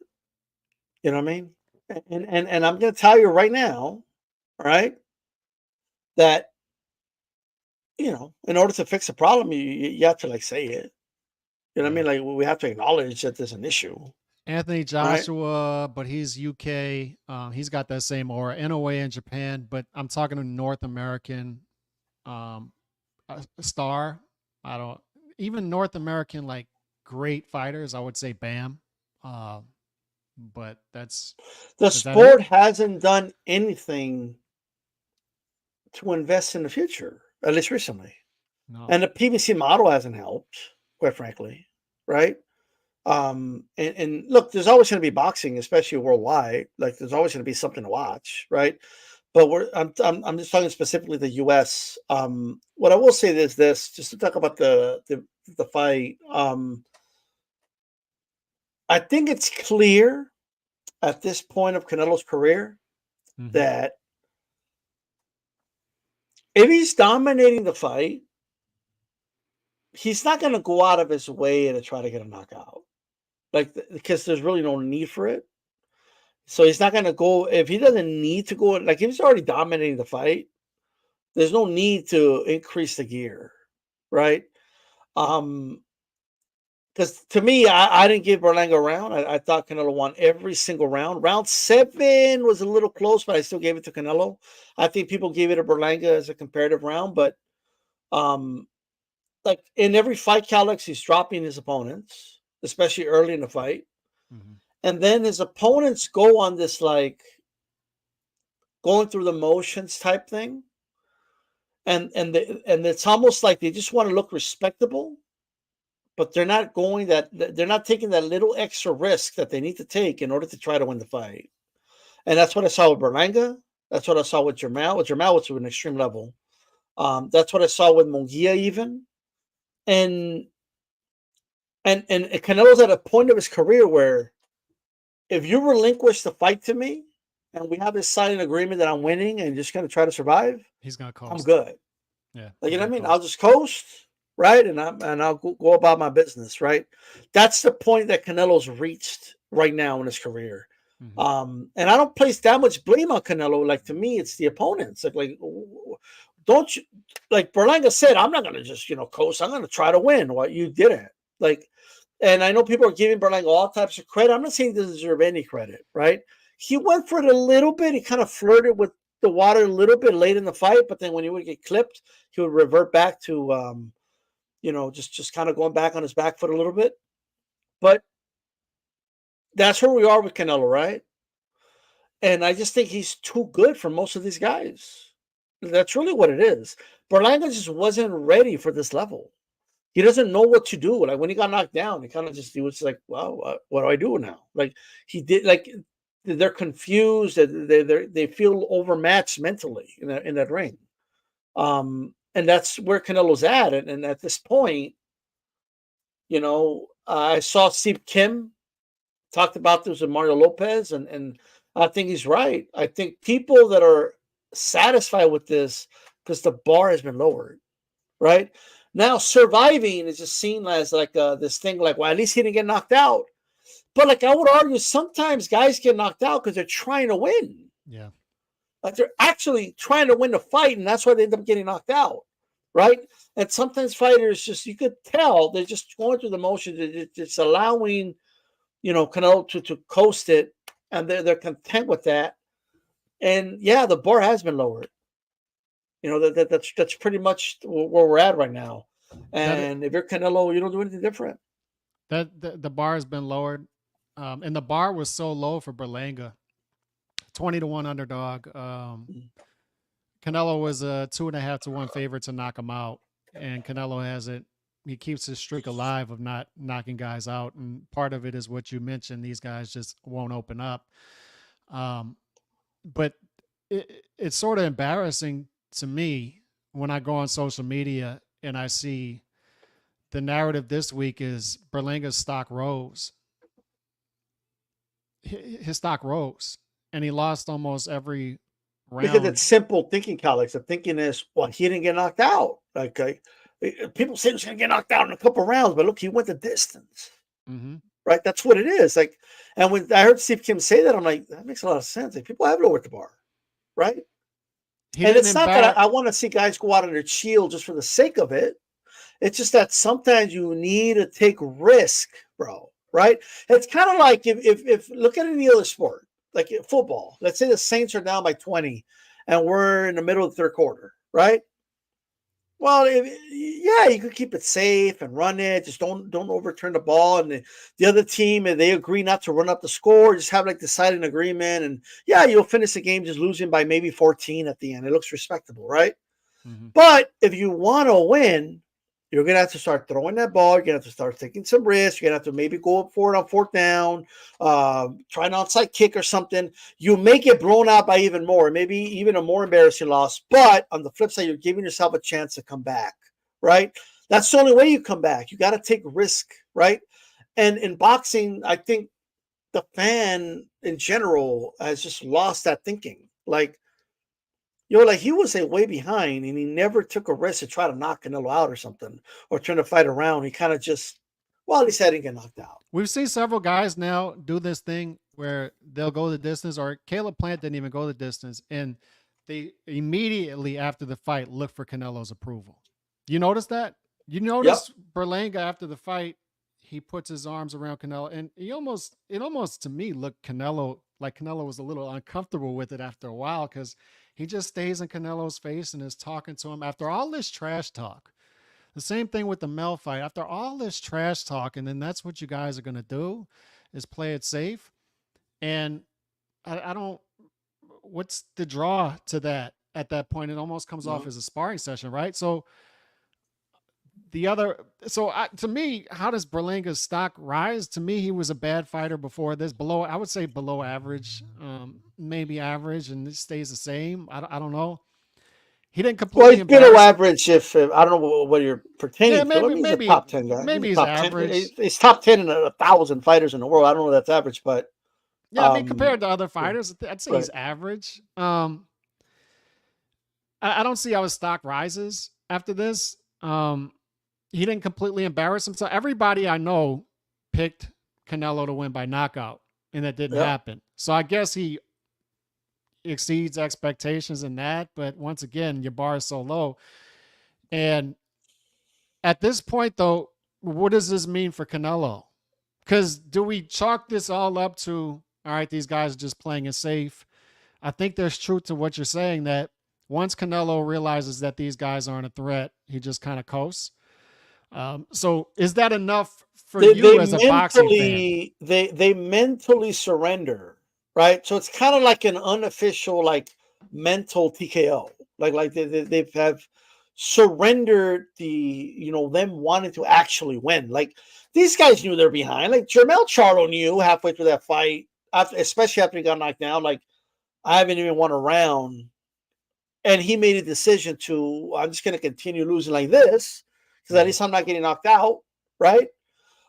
You know what I mean? And I'm going to tell you right now, right, that, you know, in order to fix a problem, you have to, like, say it. You know what I mean? Like, we have to acknowledge that there's an issue. Anthony Joshua, right? But he's UK. He's got that same aura. NOA in Japan, but I'm talking to North American star. Even North American, like, great fighters, I would say Bam. But the sport hasn't done anything to invest in the future, at least recently. No. And the PBC model hasn't helped, quite frankly, right? And look, there's always going to be boxing, especially worldwide. Like, there's always going to be something to watch, right? But I'm just talking specifically the U.S. What I will say is this, just to talk about the fight. I think it's clear at this point of Canelo's career that if he's dominating the fight, he's not going to go out of his way to try to get a knockout, like, because there's really no need for it. So he's not going to go if he doesn't need to go. Like, if he's already dominating the fight, There's no need to increase the gear, right? Because to me, I didn't give Berlanga a round. I thought Canelo won every single round. Round 7 was a little close, but I still gave it to Canelo. I think people gave it to Berlanga as a comparative round, but like in every fight, Calix, he's dropping his opponents, especially early in the fight. Mm-hmm. And then his opponents go on this like going through the motions type thing. And it's almost like they just want to look respectable, but they're not taking that little extra risk that they need to take in order to try to win the fight. And that's what I saw with Berlanga. That's what I saw with Jermel. With Jermel, was to an extreme level. That's what I saw with Munguia even. And Canelo's at a point of his career where if you relinquish the fight to me and we have this silent agreement that I'm winning and just going to try to survive, he's going to coast. I'm good. Yeah. Like, you know what I mean? I'll just coast, right? And I'll go about my business, right? That's the point that Canelo's reached right now in his career. Mm-hmm. And I don't place that much blame on Canelo. Like, to me, it's the opponents. Like don't you, like Berlanga said, I'm not going to just, coast. I'm going to try to win. What you didn't. Like, and I know people are giving Berlanga all types of credit. I'm not saying he doesn't deserve any credit, right? He went for it a little bit. He kind of flirted with the water a little bit late in the fight, but then when he would get clipped, he would revert back to, just kind of going back on his back foot a little bit. But that's where we are with Canelo, right? And I just think he's too good for most of these guys. That's really what it is. Berlanga just wasn't ready for this level. He doesn't know what to do. Like when he got knocked down, he was like, "Wow, what do I do now?" Like they're confused. They feel overmatched mentally in that ring. And that's where Canelo's at. And at this point, I saw Steve Kim talked about this with Mario Lopez, and I think he's right. I think people that are satisfied with this because the bar has been lowered, right? Now surviving is just seen as like this thing like, well, at least he didn't get knocked out. But like I would argue, sometimes guys get knocked out because they're trying to win. Yeah. Like they're actually trying to win the fight, and that's why they end up getting knocked out, right? And sometimes fighters you could tell they're just going through the motions. It's allowing, Canelo to coast it, and they're content with that. And yeah, the bar has been lowered. That's pretty much where we're at right now. And if you're Canelo, you don't do anything different. That the bar has been lowered, and the bar was so low for Berlanga, 20-1 underdog. Canelo was a 2.5-1 favorite to knock him out, and Canelo has it. He keeps his streak alive of not knocking guys out, and part of it is what you mentioned. These guys just won't open up. But it's sort of embarrassing to me when I go on social media and I see the narrative this week is Berlanga's stock rose. His stock rose, and he lost almost every round. Because it's simple thinking, Alex. The thinking is, well, he didn't get knocked out. Like people say he's going to get knocked out in a couple of rounds, but look, he went the distance. Mm-hmm. Right? That's what it is. Like, and when I heard Steve Kim say that, I'm like, that makes a lot of sense. Like, people have lowered the bar, right? And it's not that I want to see guys go out on their shield just for the sake of it. It's just that sometimes you need to take risk, bro. Right? It's kind of like if look at any other sport, like football. Let's say the Saints are down by 20, and we're in the middle of the third quarter, right? Well, you could keep it safe and run it. Just don't overturn the ball. And the other team, if they agree not to run up the score, just have like the silent agreement. And yeah, you'll finish the game just losing by maybe 14 at the end. It looks respectable, right? Mm-hmm. But if you want to win, you're going to have to start throwing that ball. You're going to have to start taking some risks. You're going to have to maybe go up for it on fourth down, try an outside kick or something. You may get blown out by even more, maybe even a more embarrassing loss. But on the flip side, you're giving yourself a chance to come back, right? That's the only way you come back. You got to take risk, right? And in boxing, I think the fan in general has just lost that thinking. Like he was way behind, and he never took a risk to try to knock Canelo out or something, or turn the fight around. He kind of just, at least he didn't get knocked out. We've seen several guys now do this thing where they'll go the distance, or Caleb Plant didn't even go the distance, and they immediately after the fight looked for Canelo's approval. You notice that? You notice Berlanga after the fight, he puts his arms around Canelo, and it almost to me looked like Canelo was a little uncomfortable with it after a while, because he just stays in Canelo's face and is talking to him after all this trash talk. The same thing with the Mel fight. After all this trash talk, and then that's what you guys are gonna do, is play it safe. And I don't. What's the draw to that at that point? It almost comes off as a sparring session, right? So to me, how does Berlanga's stock rise? To me, he was a bad fighter before this. I would say below average, maybe average, and it stays the same. I don't know. He didn't completely. Well, he's below average. If I don't know what you're pertaining to. Maybe he's a top 10 guy. Maybe he's top average. 10. He's top 10 in 1,000 fighters in the world. I don't know if that's average, but yeah, I mean, compared to other fighters, I'd say he's average. I don't see how his stock rises after this. He didn't completely embarrass himself. Everybody I know picked Canelo to win by knockout, and that didn't happen. So I guess he exceeds expectations in that. But once again, your bar is so low. And at this point, though, what does this mean for Canelo? Because do we chalk this all up to, all right, these guys are just playing it safe? I think there's truth to what you're saying, that once Canelo realizes that these guys aren't a threat, he just kind of coasts. So is that enough for you as a boxing fan? They mentally surrender, right? So it's kind of like an unofficial, like, mental TKO. Like they have surrendered them wanting to actually win. Like, these guys knew they're behind. Like, Jermell Charlo knew halfway through that fight, especially after he got knocked down, like, I haven't even won a round. And he made a decision I'm just going to continue losing like this, because at least I'm not getting knocked out, right?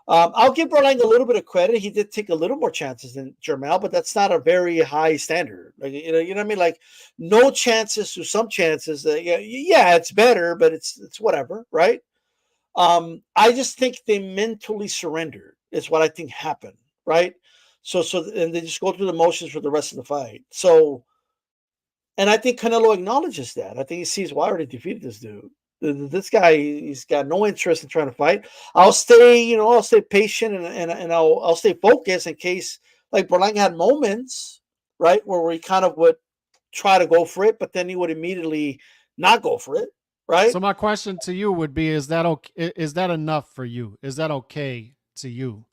I'll give Berlanga a little bit of credit. He did take a little more chances than Jermell, but that's not a very high standard. Like, you know what I mean? Like, no chances to some chances. Yeah, it's better, but it's whatever, right? I just think they mentally surrendered is what I think happened, right? So and they just go through the motions for the rest of the fight. So, and I think Canelo acknowledges that. I think he sees, well, I already defeated this dude. This guy, he's got no interest in trying to fight. I'll stay patient and I'll stay focused in case, like, Berlanga had moments, right, where he kind of would try to go for it, but then he would immediately not go for it, right? So my question to you would be: Is that okay? Is that enough for you? Is that okay to you?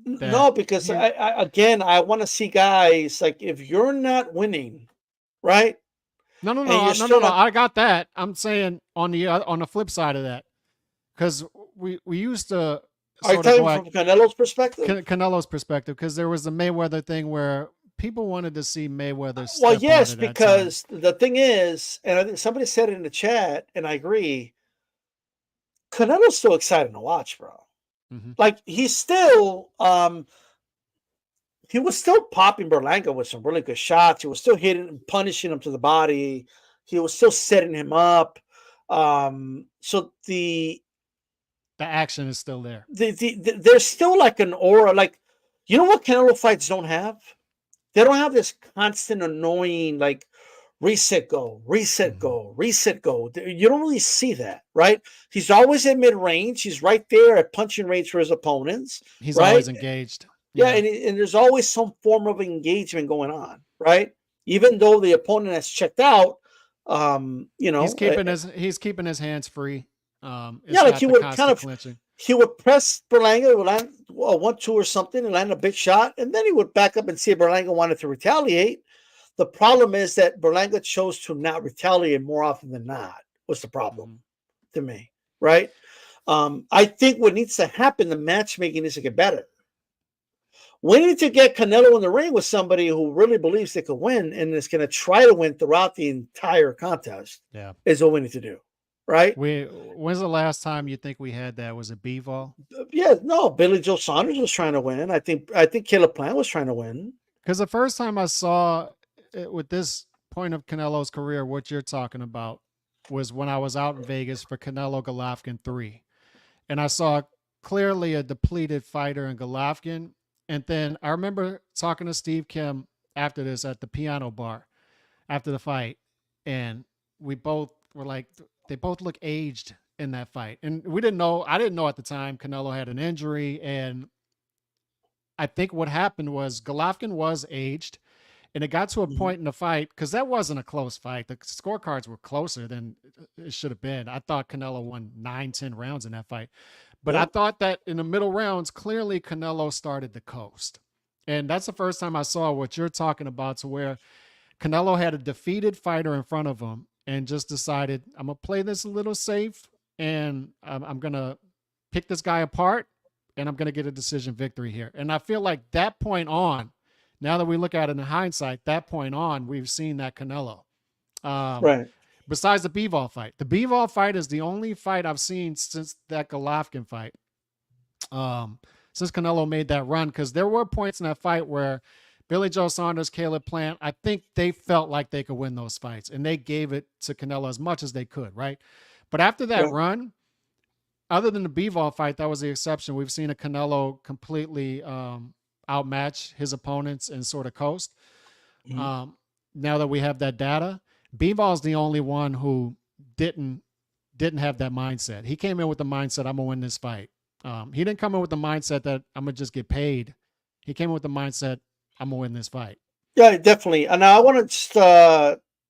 No, because I want to see guys, like, if you're not winning, right? No. I got that. I'm saying on the flip side of that, because we used to. Are you talking from Canelo's perspective? Canelo's perspective, because there was the Mayweather thing where people wanted to see Mayweather. Well, yes, because the thing is, and I think somebody said it in the chat, and I agree. Canelo's still exciting to watch, bro. Mm-hmm. Like, he's still, he was still popping Berlanga with some really good shots. He was still hitting and punishing him to the body. He was still setting him up. So the action is still there. There's still like an aura. Like, you know what Canelo fights don't have? They don't have this constant annoying, like, reset, go, reset, go, reset, go. You don't really see that, right? He's always at mid-range. He's right there at punching range for his opponents. He's always engaged. Yeah, and there's always some form of engagement going on, right? Even though the opponent has checked out, he's keeping his hands free. Like, he would kind of clinching. He would press Berlanga, would land a 1-2 or something, and land a big shot, and then he would back up and see if Berlanga wanted to retaliate. The problem is that Berlanga chose to not retaliate more often than not. Was the problem to me, right? I think what needs to happen, the matchmaking needs to get better. We need to get Canelo in the ring with somebody who really believes they could win and is going to try to win throughout the entire contest. Yeah, is what we need to do, right? When's the last time you think we had that? Was it Bivol? Yeah, no. Billy Joe Saunders was trying to win. I think Caleb Plant was trying to win. Because the first time I saw it, with this point of Canelo's career, what you're talking about, was when I was out in Vegas for Canelo Golovkin 3, and I saw clearly a depleted fighter in Golovkin. And then I remember talking to Steve Kim after this at the piano bar after the fight. and we both were like, they both look aged in that fight. And we didn't know, I didn't know at the time Canelo had an injury. And I think what happened was Golovkin was aged, and it got to a point in the fight, because that wasn't a close fight. The scorecards were closer than it should have been. I thought Canelo won 9-10 rounds in that fight. But I thought that in the middle rounds, clearly Canelo started to coast. And that's the first time I saw what you're talking about, to where Canelo had a defeated fighter in front of him and just decided, I'm going to play this a little safe, and I'm going to pick this guy apart, and I'm going to get a decision victory here. And I feel like that point on, now that we look at it in hindsight, that point on, we've seen that Canelo. Right. Besides the Bivol fight. The Bivol fight is the only fight I've seen since that Golovkin fight. Since Canelo made that run, because there were points in that fight where Billy Joe Saunders, Caleb Plant, I think they felt like they could win those fights, and they gave it to Canelo as much as they could, right? But after that run, other than the Bivol fight, that was the exception. We've seen a Canelo completely outmatch his opponents and sort of coast. Now that we have that data, Bivol's the only one who didn't have that mindset. He came in with the mindset, I'm gonna win this fight. He didn't come in with the mindset that I'm gonna just get paid. He came in with the mindset, I'm gonna win this fight. Yeah, definitely. And I want to just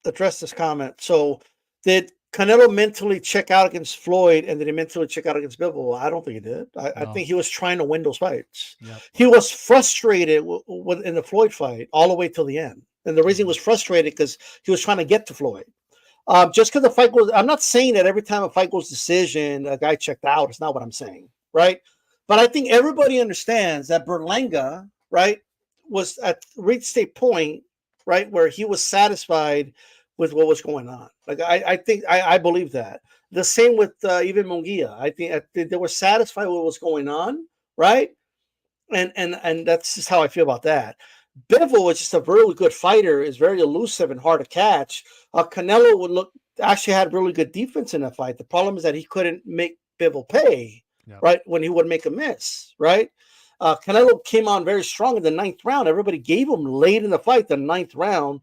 address this comment. So, did Canelo mentally check out against Floyd, and did he mentally check out against Bivol? I don't think he did. I think he was trying to win those fights. Yep. He was frustrated in the Floyd fight all the way till the end. And the reason he was frustrated because he was trying to get to Floyd. Just because the fight goes, I'm not saying that every time a fight goes decision, a guy checked out. It's not what I'm saying, right? But I think everybody understands that Berlanga, right, was reached a point, right, where he was satisfied with what was going on. Like I believe that. The same with even Munguia. I think they were satisfied with what was going on, right? And that's just how I feel about that. Bivol is just a really good fighter, is very elusive and hard to catch. Canelo actually had really good defense in that fight. The problem is that he couldn't make Bivol pay, right, when he would make a miss, right? Canelo came on very strong in the 9th round. Everybody gave him late in the fight, the 9th round.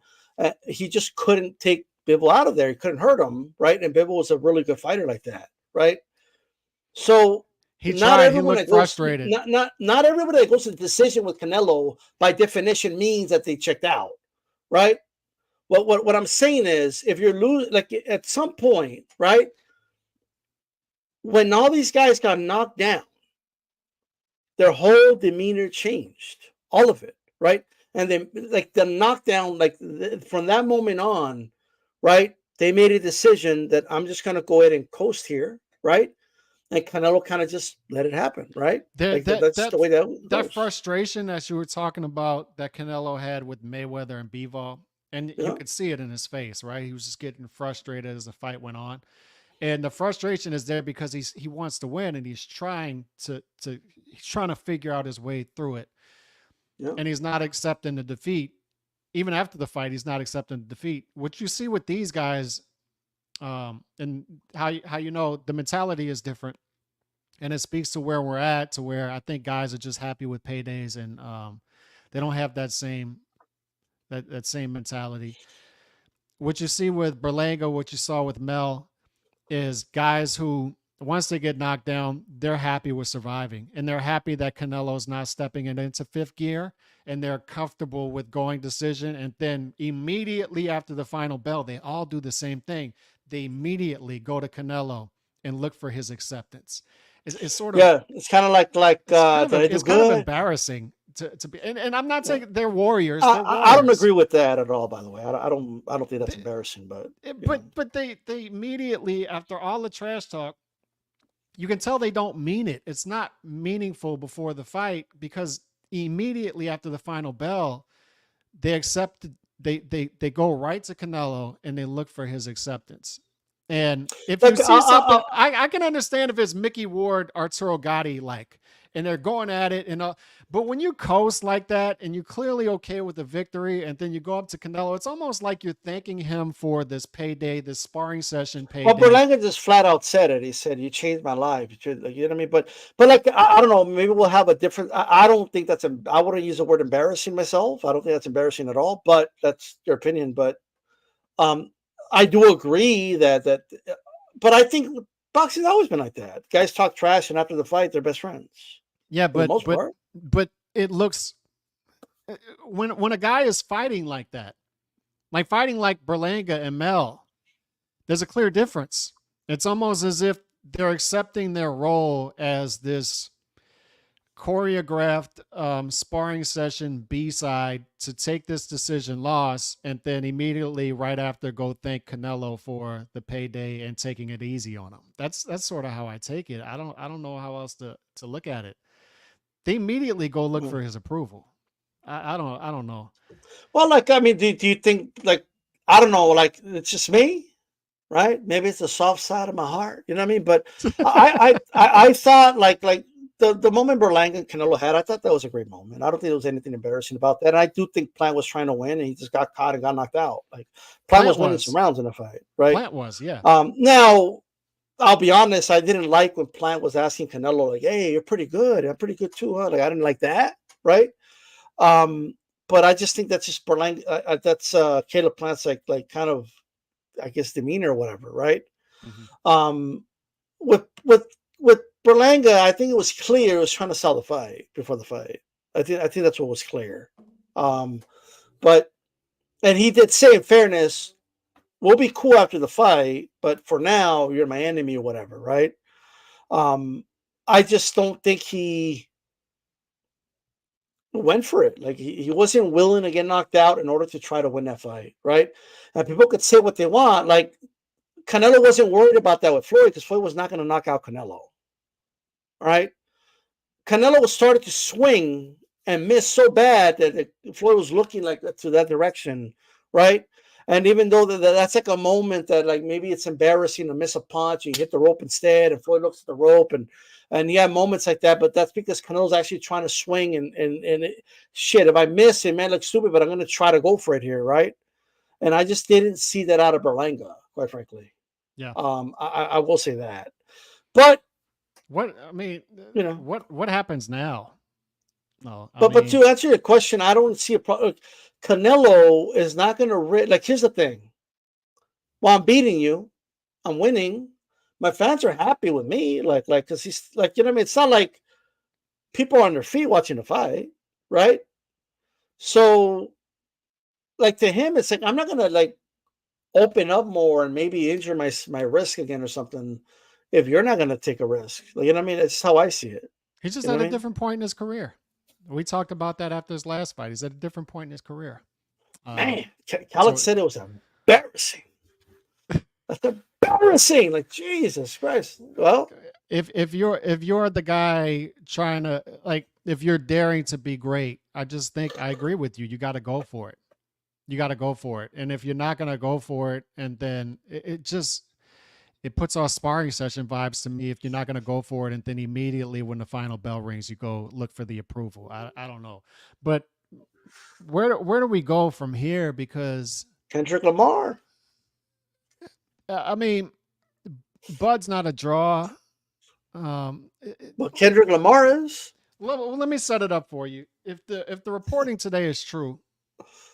He just couldn't take Bivol out of there. He couldn't hurt him, right? And Bivol was a really good fighter like that, right? So he looked frustrated. Not everybody that goes to the decision with Canelo by definition means that they checked out, right? What I'm saying is, if you're losing, like at some point, right, when all these guys got knocked down, their whole demeanor changed, all of it, right? And then, like the knockdown, from that moment on, right, they made a decision that I'm just going to go ahead and coast here, right? And Canelo kind of just let it happen, right? That's the way that frustration that you were talking about that Canelo had with Mayweather and Bivol, and you could see it in his face, right? He was just getting frustrated as the fight went on. And the frustration is there because he wants to win, and he's trying to figure out his way through it. Yeah. And he's not accepting the defeat. Even after the fight, he's not accepting the defeat. What you see with these guys, and how you know the mentality is different, and it speaks to where we're at, to where I think guys are just happy with paydays, and they don't have that same mentality. What you see with Berlanga, what you saw with Mel, is guys who, once they get knocked down, they're happy with surviving, and they're happy that Canelo's not stepping it into 5th gear, and they're comfortable with going decision. And then immediately after the final bell, they all do the same thing. They immediately go to Canelo and look for his acceptance. It's sort of, it's kind of like it's kind of embarrassing to be. And I'm not saying they're warriors. I don't agree with that at all. By the way, I don't think that's embarrassing. But they immediately, after all the trash talk, you can tell they don't mean it. It's not meaningful before the fight, because immediately after the final bell, they accepted. They go right to Canelo and they look for his acceptance. And if you see something, I can understand if it's Mickey Ward, Arturo Gatti, and they're going at it, but when you coast like that and you're clearly okay with the victory, and then you go up to Canelo, it's almost like you're thanking him for this payday, this sparring session payday. Well, Berlanga just flat out said it. He said, "You changed my life." You know what I mean? But I don't know. Maybe we'll have a different. I don't think that's I wouldn't use the word embarrassing myself. I don't think that's embarrassing at all. But that's your opinion. But I do agree that, but I think boxing's always been like that. Guys talk trash, and after the fight, they're best friends. Yeah, For the most part. but it looks when a guy is fighting like that, like fighting like Berlanga and Mel, there's a clear difference. It's almost as if they're accepting their role as this choreographed sparring session B-side to take this decision loss, and then immediately right after go thank Canelo for the payday and taking it easy on him. That's sort of how I take it. I don't know how else to look at it. They immediately go look for his approval. I don't know. Well, like, I mean, do you think, like, I don't know, like, it's just me, right? Maybe it's the soft side of my heart, you know what I mean? But I thought, like the moment Berlanga and Canelo had, I thought that was a great moment. I don't think there was anything embarrassing about that. And I do think Plant was trying to win, and he just got caught and got knocked out. Like, Plant was winning some rounds in the fight, right? Plant was, yeah. Now, I'll be honest, I didn't like when Plant was asking Canelo, like, hey, you're pretty good. I'm pretty good too, huh? Like, I didn't like that, right? But I just think that's just Berlanga. That's Caleb Plant's like kind of, I guess, demeanor or whatever, right? Mm-hmm. With Berlanga, I think it was clear he was trying to sell the fight before the fight. I think that's what was clear. But he did say, in fairness, we'll be cool after the fight, but for now, you're my enemy or whatever, right? I just don't think he went for it. Like, he wasn't willing to get knocked out in order to try to win that fight, right? And people could say what they want. Like, Canelo wasn't worried about that with Floyd, because Floyd was not going to knock out Canelo, right? Canelo was started to swing and miss so bad that Floyd was looking like to that direction, right? And even though that's like a moment that, like, maybe it's embarrassing to miss a punch, you hit the rope instead, and Floyd looks at the rope, and yeah, moments like that. But that's because Canelo's actually trying to swing, and shit, if I miss, it may look stupid, but I'm going to try to go for it here, right? And I just didn't see that out of Berlanga, quite frankly. Yeah. I will say that. But what, I mean, you know, what happens now? No, but to answer your question, I don't see a problem. Canelo is not going to like. Here's the thing: while I'm beating you, I'm winning. My fans are happy with me, like, because he's like, you know what I mean. It's not like people are on their feet watching the fight, right? So, like, to him, it's like, I'm not going to, like, open up more and maybe injure my risk again or something if you're not going to take a risk. Like, you know what I mean? It's how I see it. He's just at a different point in his career. We talked about that after his last fight. He's at a different point in his career. Man, Khaled said it was embarrassing. That's embarrassing. Like, Jesus Christ. Well, if you're the guy trying to, like, if you're daring to be great, I just think I agree with you. You got to go for it. You got to go for it. And if you're not going to go for it, and then it puts off sparring session vibes to me if you're not going to go for it, and then immediately when the final bell rings, you go look for the approval. I don't know. But where do we go from here? Because Kendrick Lamar. I mean, Bud's not a draw. Well, Kendrick Lamar is. Let me set it up for you. If the reporting today is true,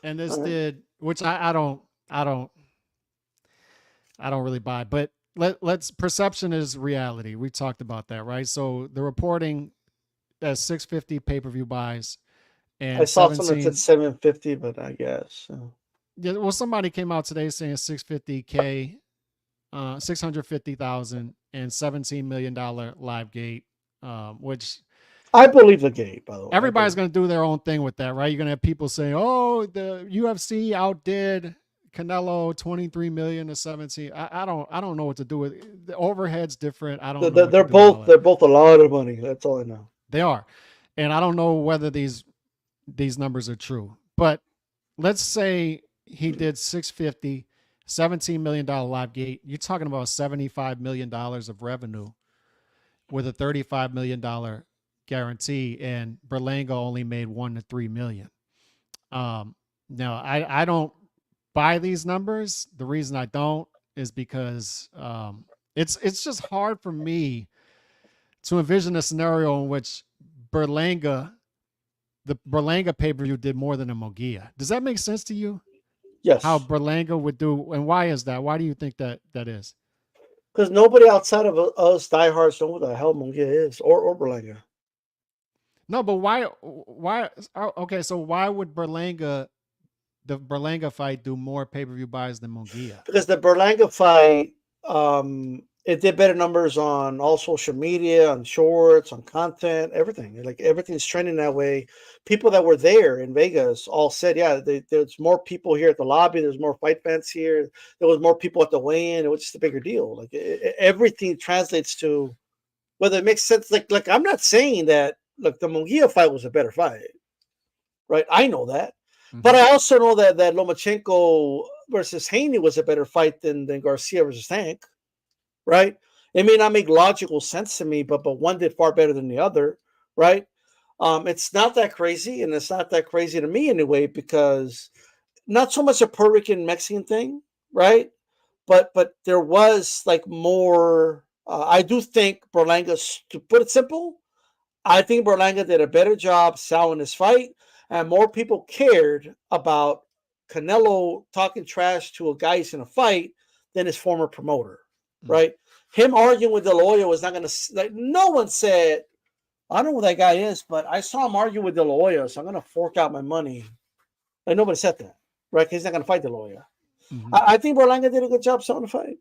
and this did, which I don't really buy, but let's perception is reality. We talked about that, right? So the reporting as 650 pay-per-view buys, and I saw something that said 750, but I guess yeah. Well, somebody came out today saying 650K, 650,000, and $17 million live gate, which I believe the gate. By the way, everybody's going to do their own thing with that, right? You're going to have people saying, "Oh, the UFC outdid Canelo 23 million to 17." I don't know what to do with it. The overhead's different. I don't know. They're both a lot of money. That's all I know. They are. And I don't know whether these numbers are true. But let's say he did 650, $17 million live gate. You're talking about $75 million of revenue with a $35 million guarantee, and Berlanga only made $1 to $3 million. Now I don't buy these numbers. The reason I don't is because it's just hard for me to envision a scenario in which the Berlanga pay-per-view did more than a Mogia. Does that make sense to you? Yes. how Berlanga would do, and why is that? Why do you think that is? Because nobody outside of us diehards know who the hell Munguia is or Berlanga. No, but why? Okay, so why would the Berlanga fight do more pay-per-view buys than Munguia? Because the Berlanga fight, it did better numbers on all social media, on shorts, on content, everything. Like everything's trending that way. People that were there in Vegas all said, yeah, there's more people here at the lobby. There's more fight fans here. There was more people at the weigh-in. It was just a bigger deal. Like everything translates to whether it makes sense. Like I'm not saying that. Look, the Munguia fight was a better fight, right? I know that. But I also know that Lomachenko versus Haney was a better fight than Garcia versus Tank, right? It may not make logical sense to me, but one did far better than the other, right? It's not that crazy, and it's not that crazy to me anyway, because not so much a Puerto Rican Mexican thing, right? But there was like more. I do think Berlanga, to put it simple, I think Berlanga did a better job selling his fight, and more people cared about Canelo talking trash to a guy who's in a fight than his former promoter, right? Him arguing with De La Hoya was not going to, like, no one said, I don't know who that guy is, but I saw him argue with De La Hoya, so I'm going to fork out my money. Like, nobody said that, right? He's not going to fight De La Hoya. I think Berlanga did a good job selling the fight.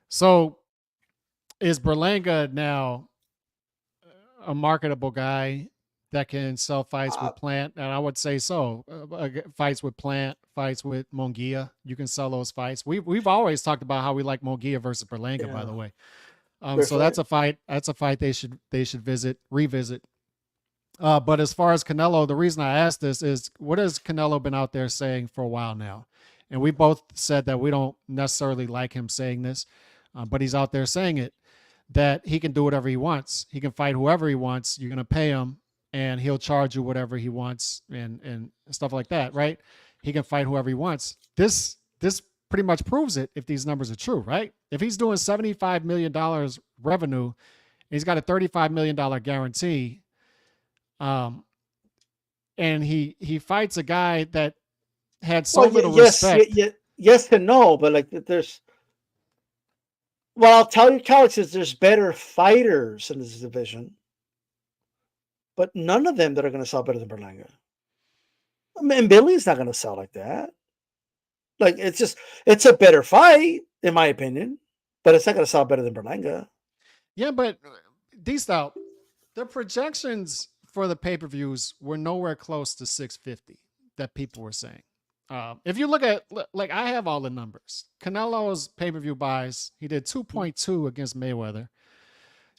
So is Berlanga now a marketable guy that can sell fights with Plant? And I would say so. Fights with Plant, fights with Munguia. You can sell those fights. We've always talked about how we like Munguia versus Berlanga, by the way. So that's a fight. That's a fight they should revisit. But as far as Canelo, the reason I asked this is, what has Canelo been out there saying for a while now? And we both said that we don't necessarily like him saying this, but he's out there saying it, that he can do whatever he wants. He can fight whoever he wants. You're going to pay him, and he'll charge you whatever he wants, and stuff like that, right? He can fight whoever he wants. This pretty much proves it if these numbers are true, right? If he's doing $75 million revenue, and he's got a $35 million guarantee, and he fights a guy that had so little respect. Yes and no, but like there's. Well, I'll tell you, Alex, is there's better fighters in this division, but none of them that are going to sell better than Berlanga. I mean, Billy's not going to sell like that. Like it's a better fight in my opinion, but it's not going to sell better than Berlanga. Yeah, but D-Style, the projections for the pay-per-views were nowhere close to 650 that people were saying. If you look at, like, I have all the numbers. Canelo's pay-per-view buys, he did 2.2 against Mayweather,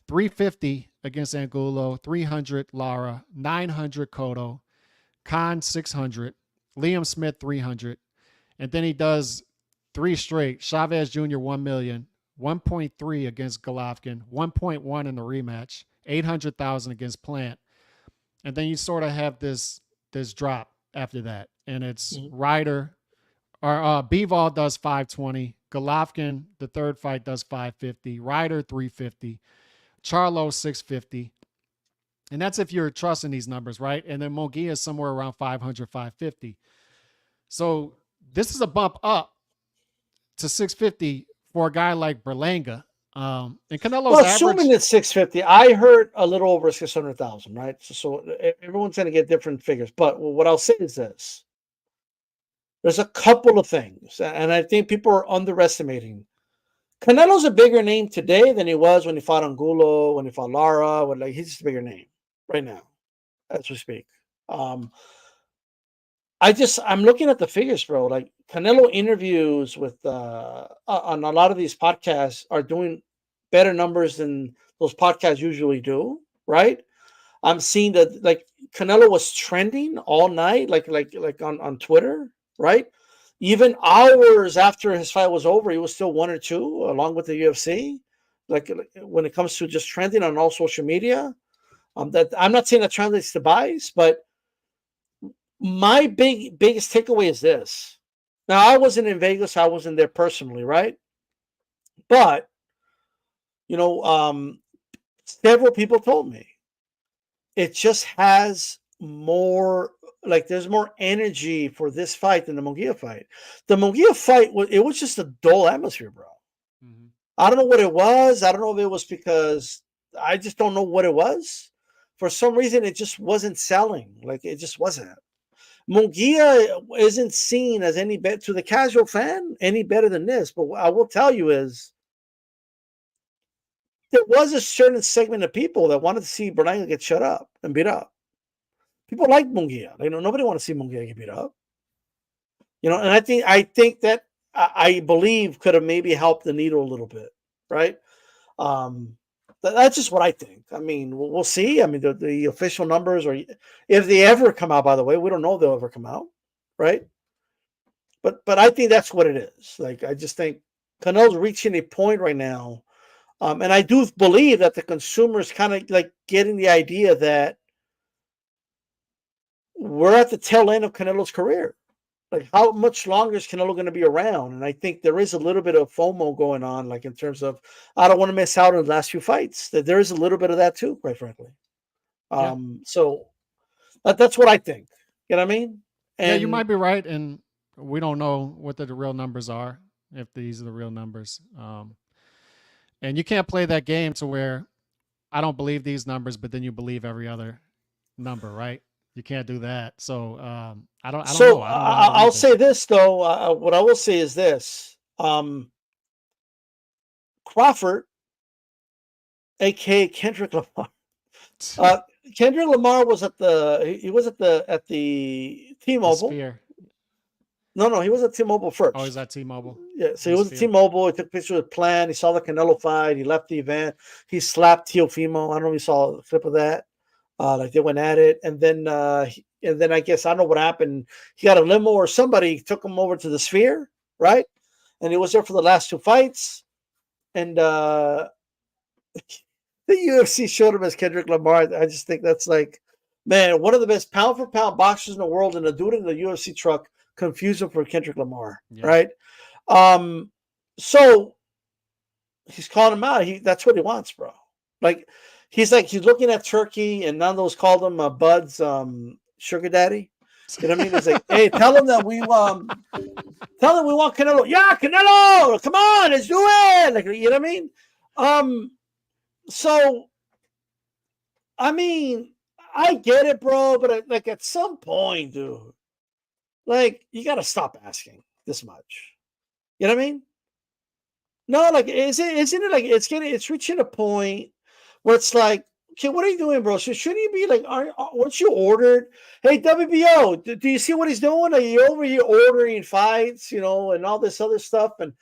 350 against Angulo, 300 Lara, 900 Cotto, Khan 600, Liam Smith 300, and then he does 3 straight. Chavez Jr. 1 million, 1.3 against Golovkin, 1.1 in the rematch, 800,000 against Plant, and then you sort of have this drop after that, and it's Ryder or Bivol does 520, Golovkin the third fight does 550, Ryder 350, Charlo 650, and that's if you're trusting these numbers, right? And then Munguia is somewhere around 500, 550. So this is a bump up to 650 for a guy like Berlanga. And Canelo's average, assuming it's 650, I heard a little over 600,000, right? So everyone's going to get different figures. But what I'll say is this. There's a couple of things, and I think people are underestimating. Canelo's a bigger name today than he was when he fought Angulo, when he fought Lara. He's just a bigger name right now, as we speak. I'm looking at the figures, bro. Like Canelo interviews with on a lot of these podcasts are doing better numbers than those podcasts usually do, right? I'm seeing that like Canelo was trending all night, like on Twitter, right? Even hours after his fight was over, he was still 1 or 2, along with the UFC. Like when it comes to just trending on all social media, that I'm not saying that translates to buys, but my biggest takeaway is this. Now, I wasn't in Vegas. I wasn't there personally, right? But, several people told me it just has more like there's more energy for this fight than the Munguia fight. The Munguia fight was just a dull atmosphere, bro. Mm-hmm. I don't know what it was. I don't know if it was because I just don't know what it was. For some reason, it just wasn't selling. Like it just wasn't. Munguia isn't seen as any better to the casual fan any better than this. But what I will tell you is there was a certain segment of people that wanted to see Berlanga get shut up and beat up. People like Munguia. Nobody want to see Munguia get beat up. And I think that I believe could have maybe helped the needle a little bit, right? That's just what I think. I mean, we'll see. I mean, the official numbers, or if they ever come out, by the way, we don't know if they'll ever come out, right? But I think that's what it is. Like, I just think Canelo's reaching a point right now, and I do believe that the consumer's kind of like getting the idea that we're at the tail end of Canelo's career. Like, how much longer is Canelo going to be around? And I think there is a little bit of FOMO going on, like in terms of, I don't want to miss out on the last few fights. That there is a little bit of that too, quite frankly. Yeah. So that's what I think. You know what I mean? And yeah, you might be right, and we don't know what the real numbers are, if these are the real numbers. And you can't play that game to where I don't believe these numbers, but then you believe every other number, right? You can't do that. So I don't know. I'll say this though. What I will say is this: Crawford, aka Kendrick Lamar. Kendrick Lamar was at the T-Mobile. No, he was at T-Mobile first. Oh, he's at T-Mobile. Yeah, so he was at T-Mobile. He took pictures with Plan. He saw the Canelo fight. He left the event. He slapped Teofimo. I don't know if you saw a clip of that. Like they went at it, and then I guess I don't know what happened. He got a limo or somebody took him over to the Sphere, right? And he was there for the last two fights, and the UFC showed him as Kendrick Lamar. I just think that's like, man, one of the best pound for pound boxers in the world, and a dude in the UFC truck confused him for Kendrick Lamar, right? So he's calling him out. That's what he wants, bro. Like. He's looking at Turkey, and none of those called him Bud's sugar daddy. You know what I mean? It's like, hey, tell him we want Canelo. Yeah, Canelo, come on, let's do it. Like, you know what I mean? So, I mean, I get it, bro, but like at some point, dude, like you got to stop asking this much. You know what I mean? No, like, isn't it like it's reaching a point where it's like, okay, what are you doing, bro? Shouldn't you be like, weren't you ordered? Hey, WBO, do you see what he's doing? Are you over here ordering fights, and all this other stuff? And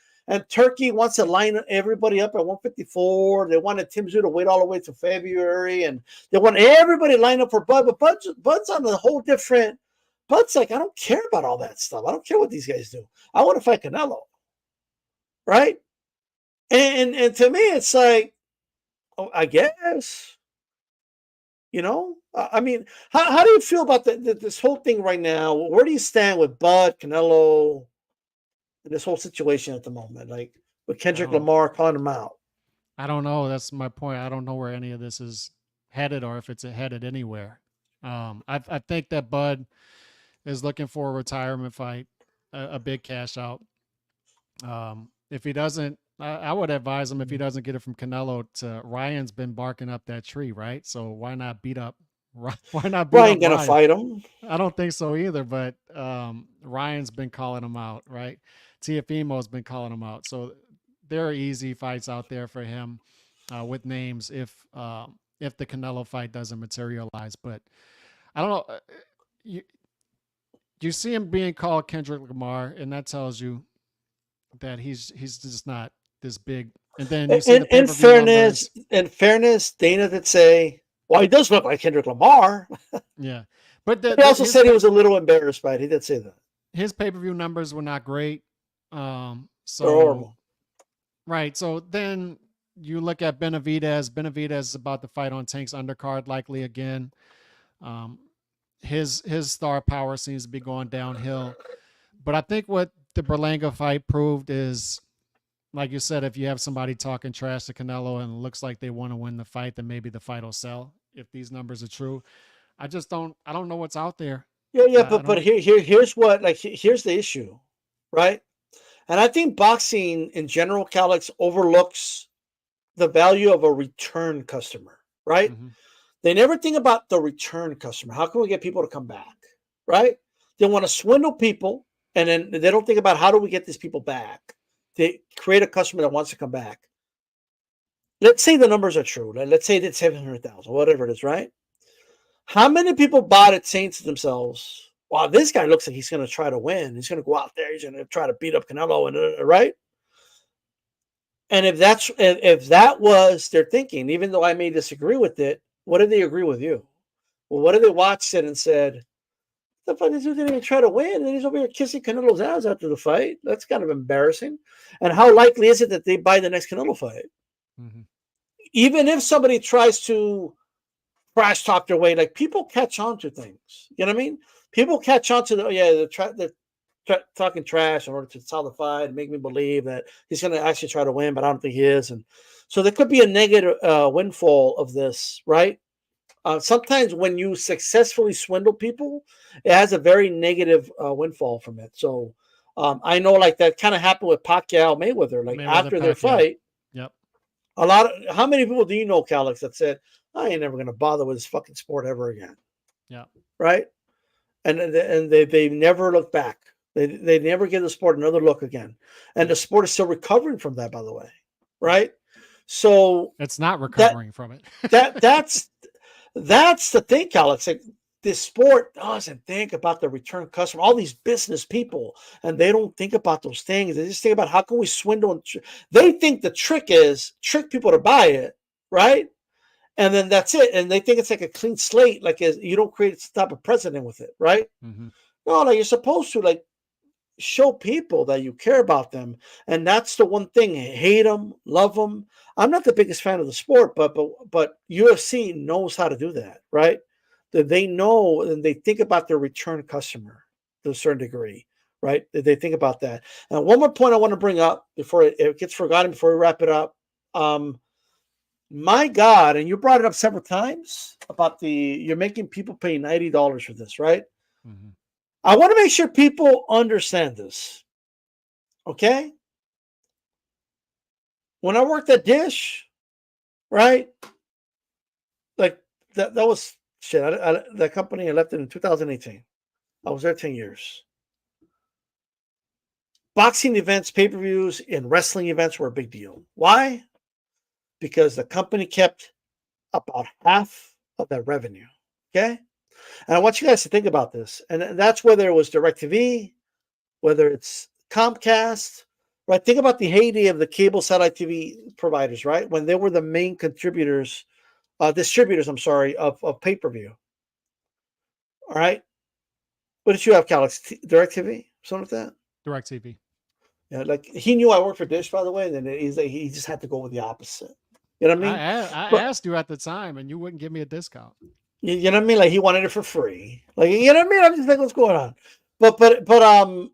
Turkey wants to line everybody up at 154. They wanted Tim Tszyu to wait all the way to February, and they want everybody lined up for Bud. But Bud's on a whole different. Bud's like, I don't care about all that stuff. I don't care what these guys do. I want to fight Canelo, right? And to me, it's like, I guess, I mean, how do you feel about this whole thing right now? Where do you stand with Bud, Canelo, and this whole situation at the moment? Like with Kendrick Lamar calling him out. I don't know. That's my point. I don't know where any of this is headed, or if it's headed anywhere. I think that Bud is looking for a retirement fight, a big cash out. If he doesn't, I would advise him, if he doesn't get it from Canelo, to Ryan's been barking up that tree, right? So why not beat up? Why not beat Ryan up gonna Ryan? fight him? I don't think so either. But Ryan's been calling him out, right? Teofimo's been calling him out. So there are easy fights out there for him with names if the Canelo fight doesn't materialize. But I don't know. You see him being called Kendrick Lamar, and that tells you that he's just not this big. And then you see in fairness, Dana did say, well, he does look like Kendrick Lamar. Yeah. But he also said he was a little embarrassed by it. He did say that. His pay-per-view numbers were not great. They're horrible. Right. So then you look at Benavidez. Benavidez is about to fight on Tank's undercard likely again. His star power seems to be going downhill. But I think what the Berlanga fight proved is, like you said, if you have somebody talking trash to Canelo and it looks like they want to win the fight, then maybe the fight will sell if these numbers are true. I don't know what's out there. Yeah, I but don't. here's what, like, here's the issue, right? And I think boxing in general, Calix, overlooks the value of a return customer, right? Mhm. They never think about the return customer. How can we get people to come back, right? They want to swindle people, and then they don't think about how do we get these people back. They create a customer that wants to come back. Let's say the numbers are true. Let's say it's 700,000, whatever it is, right? How many people bought it saying to themselves, wow, this guy looks like he's going to try to win. He's going to go out there. He's going to try to beat up Canelo, and right? And if that was their thinking, even though I may disagree with it, what did they agree with you? Well, what did they watch it and said, the fuck, this dude didn't even try to win, and he's over here kissing Canelo's ass after the fight? That's kind of embarrassing. And how likely is it that they buy the next Canelo fight? Mhm. Even if somebody tries to trash talk their way, like, people catch on to things. You know what I mean? People catch on to they're talking trash in order to sell the fight and make me believe that he's going to actually try to win, but I don't think he is. And so there could be a negative windfall of this, right? Sometimes when you successfully swindle people, it has a very negative windfall from it. So I know, like, that kind of happened with Pacquiao Mayweather. Like, Mayweather after their Pacquiao. fight, Yep. how many people do you know, Calix, that said, I ain't never going to bother with this fucking sport ever again, Yep. right? And they never look back. They never give the sport another look again. And the sport is still recovering from that, by the way, right? So It's not recovering from it. that's the thing, Alex. Like, this sport doesn't think about the return customer. All these business people, and they don't think about those things. They just think about how can we swindle. They think the trick is trick people to buy it, right? And then that's it. And they think it's like a clean slate, like, you don't create some type of precedent with it, right? Mhm. No, like, you're supposed to, like, show people that you care about them, and that's the one thing. Hate them, love them. I'm not the biggest fan of the sport, but UFC knows how to do that, right? That they know and they think about their return customer to a certain degree, right? They think about that. And one more point I want to bring up before it gets forgotten, before we wrap it up. My God, and you brought it up several times about you're making people pay $90 for this, right? Mhm. I want to make sure people understand this. Okay? When I worked at Dish, right? Like, that was shit. That company, I left it in 2018. I was there 10 years. Boxing events, pay-per-views, and wrestling events were a big deal. Why? Because the company kept about half of that revenue. Okay? And I want you guys to think about this. And that's whether it was DirecTV, whether it's Comcast, right? Think about the heyday of the cable satellite TV providers, right? When they were the main distributors, I'm sorry, of pay-per-view. All right. What did you have, Calix? DirecTV? Something like that? DirecTV. Yeah, like, he knew I worked for Dish, by the way, and then he's like, he just had to go with the opposite. You know what I mean? I But asked you at the time, and you wouldn't give me a discount. you know what I mean? Like, he wanted it for free. Like, you know what I mean? I'm just like, what's going on? But the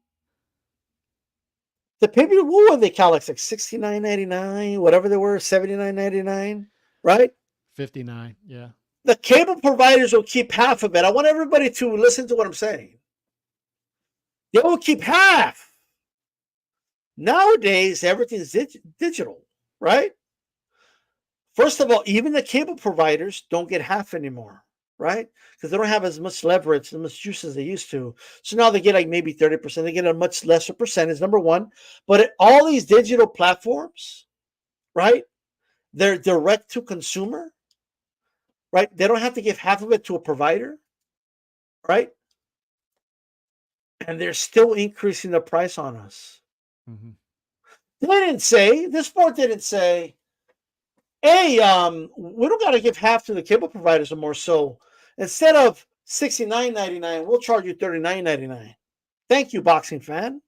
pay-per-view, what were they, Calix? Like $69.99, whatever they were, $79.99, right? 59. Yeah. The cable providers will keep half of it. I want everybody to listen to what I'm saying. They will keep half. Nowadays, everything's digital, right? First of all, even the cable providers don't get half anymore, right? Because they don't have as much leverage, as much juice as they used to. So now they get like maybe 30%. They get a much lesser percentage, number one. But all these digital platforms, right? They're direct to consumer, right? They don't have to give half of it to a provider, right? And they're still increasing the price on us. Mm-hmm. This sport didn't say, hey, we don't got to give half to the cable providers anymore. So instead of $69.99, we'll charge you $39.99. Thank you, boxing fan.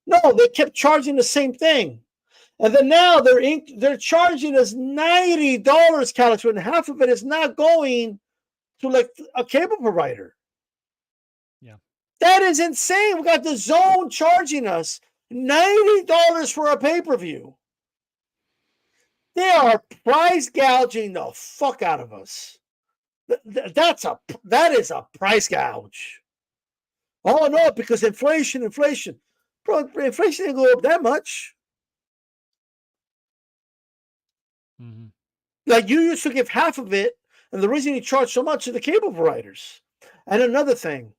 No, they kept charging the same thing. And then now they're charging us $90, Calix, when half of it is not going to, like, a cable provider. Yeah. That is insane. We got the Zone charging us $90 for a pay-per-view. They are price gouging the fuck out of us. That is a price gouge. Oh no, because inflation. Bro, inflation didn't go up that much. Mm-hmm. Like you used to give half of it, and the reason you charge so much is the cable providers. And another thing,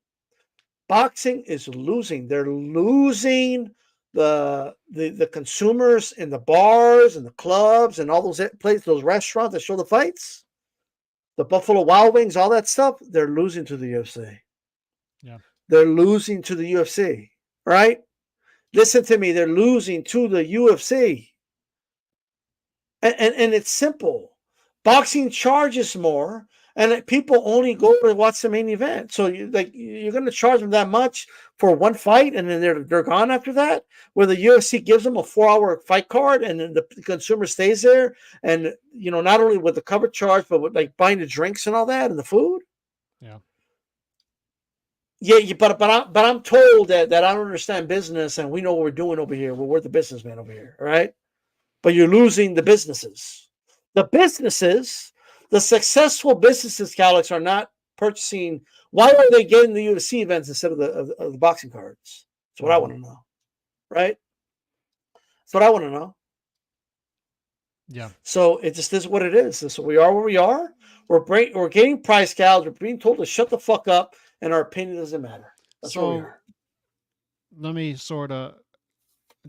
boxing is losing. They're losing the consumers in the bars and the clubs and all those places, those restaurants that show the fights, the Buffalo Wild Wings, all that stuff. They're losing to the UFC. Yeah. They're losing to the UFC, right? Listen to me. They're losing to the UFC. And it's simple. Boxing charges more, and people only go to watch the main event. So you're going to charge them that much for one fight, and then they're gone after that. Where the UFC gives them a 4-hour fight card, and then the consumer stays there, and not only with the cover charge, but with like buying the drinks and all that and the food. Yeah. Yeah, but I'm told that I don't understand business, and we know what we're doing over here. We're the businessman over here, all right? But you're losing the businesses. The successful businesses, Calix, are not purchasing. Why are they getting the UFC events instead of the boxing cards? That's what I want to know, right? That's what I want to know. Yeah. So it just is what it is. So we are where we are. We're getting price gouge. We're being told to shut the fuck up, and our opinion doesn't matter. That's where we are. Let me sort of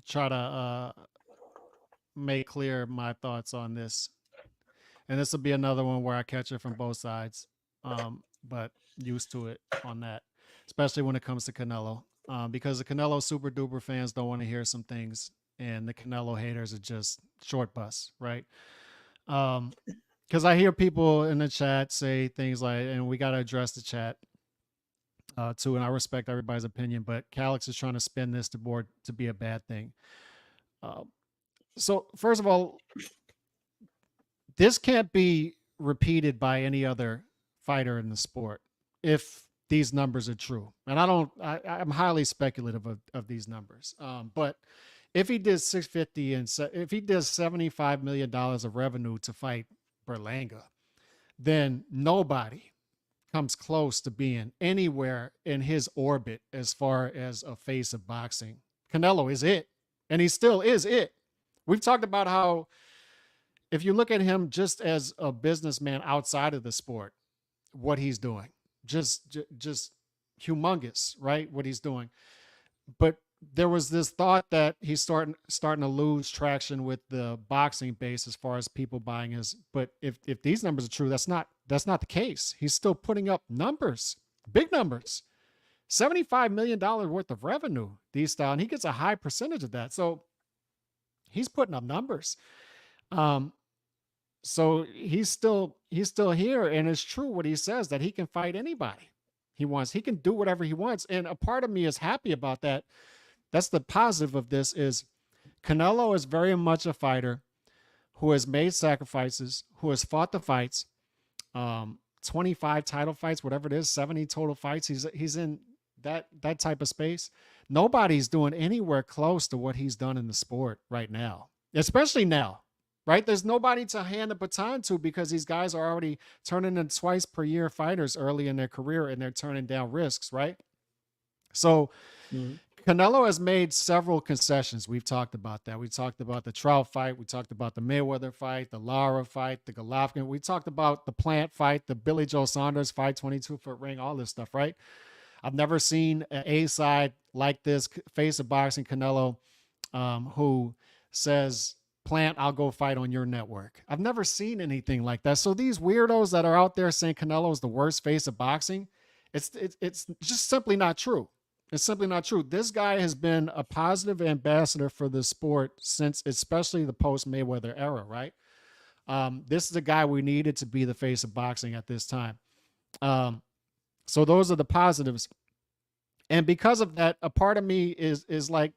try to make clear my thoughts on this. And this will be another one where I catch it from both sides, but used to it on that, especially when it comes to Canelo, because the Canelo super duper fans don't want to hear some things, and the Canelo haters are just short bus, right? Because I hear people in the chat say things like, and we got to address the chat too, and I respect everybody's opinion, but Calix is trying to spin this to board to be a bad thing. So first of all, this can't be repeated by any other fighter in the sport if these numbers are true. And I'm highly speculative of these numbers. But if he did 650 and if he does $75 million of revenue to fight Berlanga, then nobody comes close to being anywhere in his orbit as far as a face of boxing. Canelo is it, and he still is it. We've talked about how if you look at him just as a businessman outside of the sport, what he's doing, just humongous, right? What he's doing. But there was this thought that he's starting to lose traction with the boxing base as far as people buying his. But if these numbers are true, that's not the case. He's still putting up numbers, big numbers, $75 million worth of revenue these style, and he gets a high percentage of that. So he's putting up numbers. So he's still here, and it's true what he says, that he can fight anybody he wants. He can do whatever he wants, and a part of me is happy about that. That's the positive of this is Canelo is very much a fighter who has made sacrifices, who has fought the fights, 25 title fights, whatever it is, 70 total fights. He's in that type of space. Nobody's doing anywhere close to what he's done in the sport right now, especially now. Right? There's nobody to hand the baton to because these guys are already turning in twice per year fighters early in their career, and they're turning down risks, right? So Canelo has made several concessions. We've talked about that. We talked about the Trout fight. We talked about the Mayweather fight, the Lara fight, the Golovkin. We talked about the Plant fight, the Billy Joe Saunders fight, 22-foot ring, all this stuff, right? I've never seen an A-side like this, face of boxing Canelo, who says, Plant, I'll go fight on your network. I've never seen anything like that. So these weirdos that are out there saying Canelo is the worst face of boxing, it's just simply not true. It's simply not true. This guy has been a positive ambassador for the sport since, especially the post-Mayweather era, right? This is a guy we needed to be the face of boxing at this time. So those are the positives. And because of that, a part of me is like,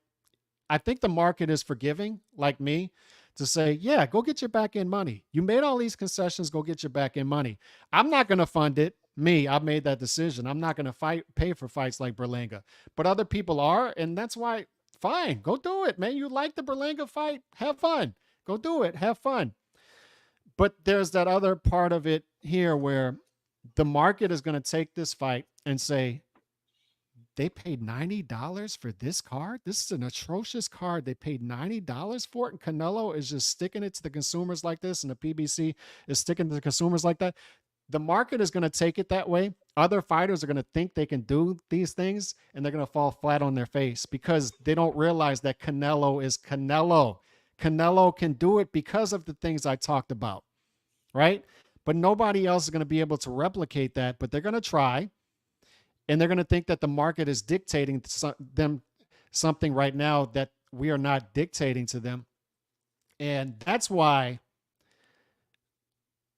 I think the market is forgiving, like me, to say, yeah, go get your back end money. You made all these concessions, go get your back end money. I'm not going to fund it. I've made that decision. I'm not going to pay for fights like Berlanga, but other people are. And that's why, fine, go do it, man. You like the Berlanga fight? Have fun. Go do it. Have fun. But there's that other part of it here where the market is going to take this fight and say, they paid $90 for this card. This is an atrocious card. They paid $90 for it. And Canelo is just sticking it to the consumers like this. And the PBC is sticking to the consumers like that. The market is going to take it that way. Other fighters are going to think they can do these things, and they're going to fall flat on their face because they don't realize that Canelo is Canelo. Canelo can do it because of the things I talked about, right? But nobody else is going to be able to replicate that, but they're going to try, and they're going to think that the market is dictating to them something right now that we are not dictating to them. And that's why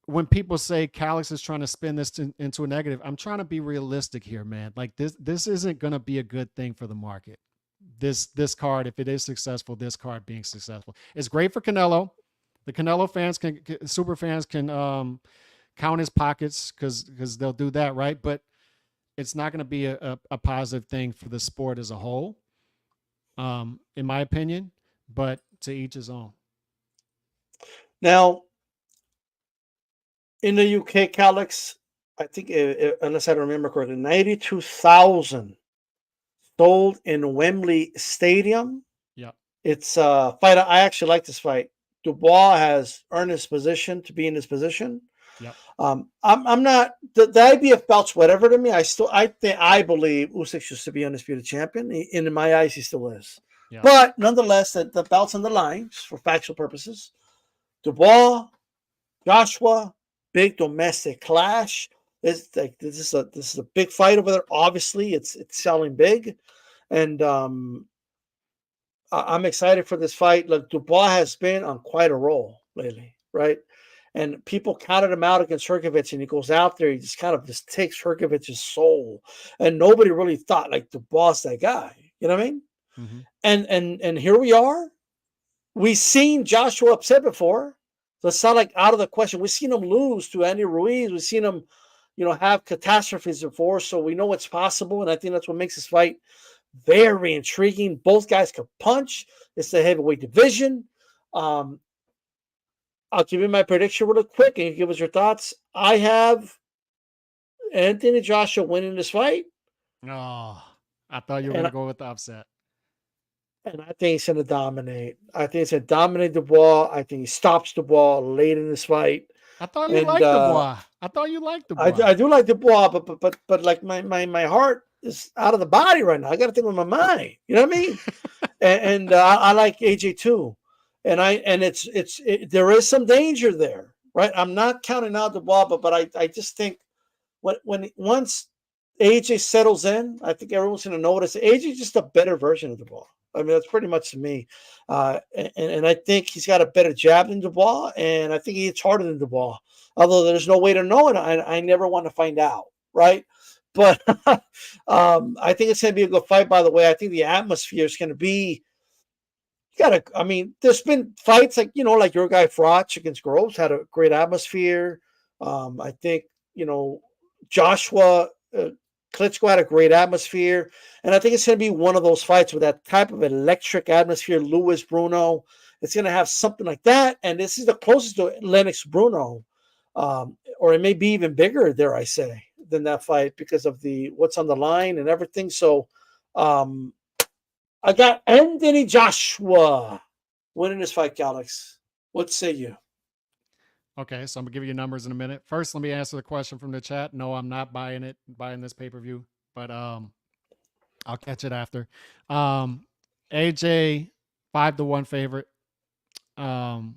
when people say Calix is trying to spin this into a negative, I'm trying to be realistic here, man. Like this isn't going to be a good thing for the market. This card, if it is successful, this card being successful, it's great for Canelo. The Canelo fans super fans can count his pockets because they'll do that, right? But it's not going to be a positive thing for the sport as a whole, in my opinion. But to each his own. Now, in the UK, Calix, I think, unless I remember correctly, 92,000 sold in Wembley Stadium. Yeah, it's a fight. I actually like this fight. Dubois has earned his position to be in this position. yeah. I'm not the IBF belts, whatever to me. I believe Usyk used to be undisputed champion. And in my eyes, he still is. Yeah. But nonetheless, the belt's on the line for factual purposes. Dubois, Joshua, big domestic clash. This is a big fight over there. Obviously, it's selling big, and I'm excited for this fight. Look, Dubois has been on quite a roll lately, right? And people counted him out against Hrgovic, and he goes out there. He just kind of just takes Hrgovic's soul, and nobody really thought like Dubois that guy. You know what I mean? Mm-hmm. And here we are. We've seen Joshua upset before, so it's not like out of the question. We've seen him lose to Andy Ruiz. We've seen him, have catastrophes before, so we know it's possible. And I think that's what makes this fight very intriguing. Both guys can punch. It's the heavyweight division. I'll give you my prediction really quick, and you give us your thoughts. I have Anthony Joshua winning this fight. Oh, I thought you were going to go with the upset. And I think he's going to dominate. I think he's going to dominate Dubois. I think he stops Dubois late in this fight. I thought you liked Dubois. I thought you liked Dubois. I do like Dubois, but like my heart is out of the body right now. I got to think with my mind. You know what I mean? and I like AJ too. And there is some danger there, right? I'm not counting out Dubois, but I just think once AJ settles in, I think everyone's going to notice AJ is just a better version of Dubois. I mean, that's pretty much to me. And I think he's got a better jab than Dubois, and I think he hits harder than Dubois. Although there's no way to know it, I never want to find out, right? But I think it's going to be a good fight, by the way. I think the atmosphere is going to be there's been fights like your guy Froch against Groves had a great atmosphere. I think, Joshua Klitschko had a great atmosphere. And I think it's going to be one of those fights with that type of electric atmosphere. Lewis Bruno, it's going to have something like that. And this is the closest to Lennox Bruno, or it may be even bigger, dare I say, than that fight because of what's on the line and everything. So I got Anthony Joshua winning this fight, Alex. What say you? Okay, so I'm gonna give you numbers in a minute. First, let me answer the question from the chat. No, I'm not buying this pay-per-view, but I'll catch it after. AJ 5-1 favorite. And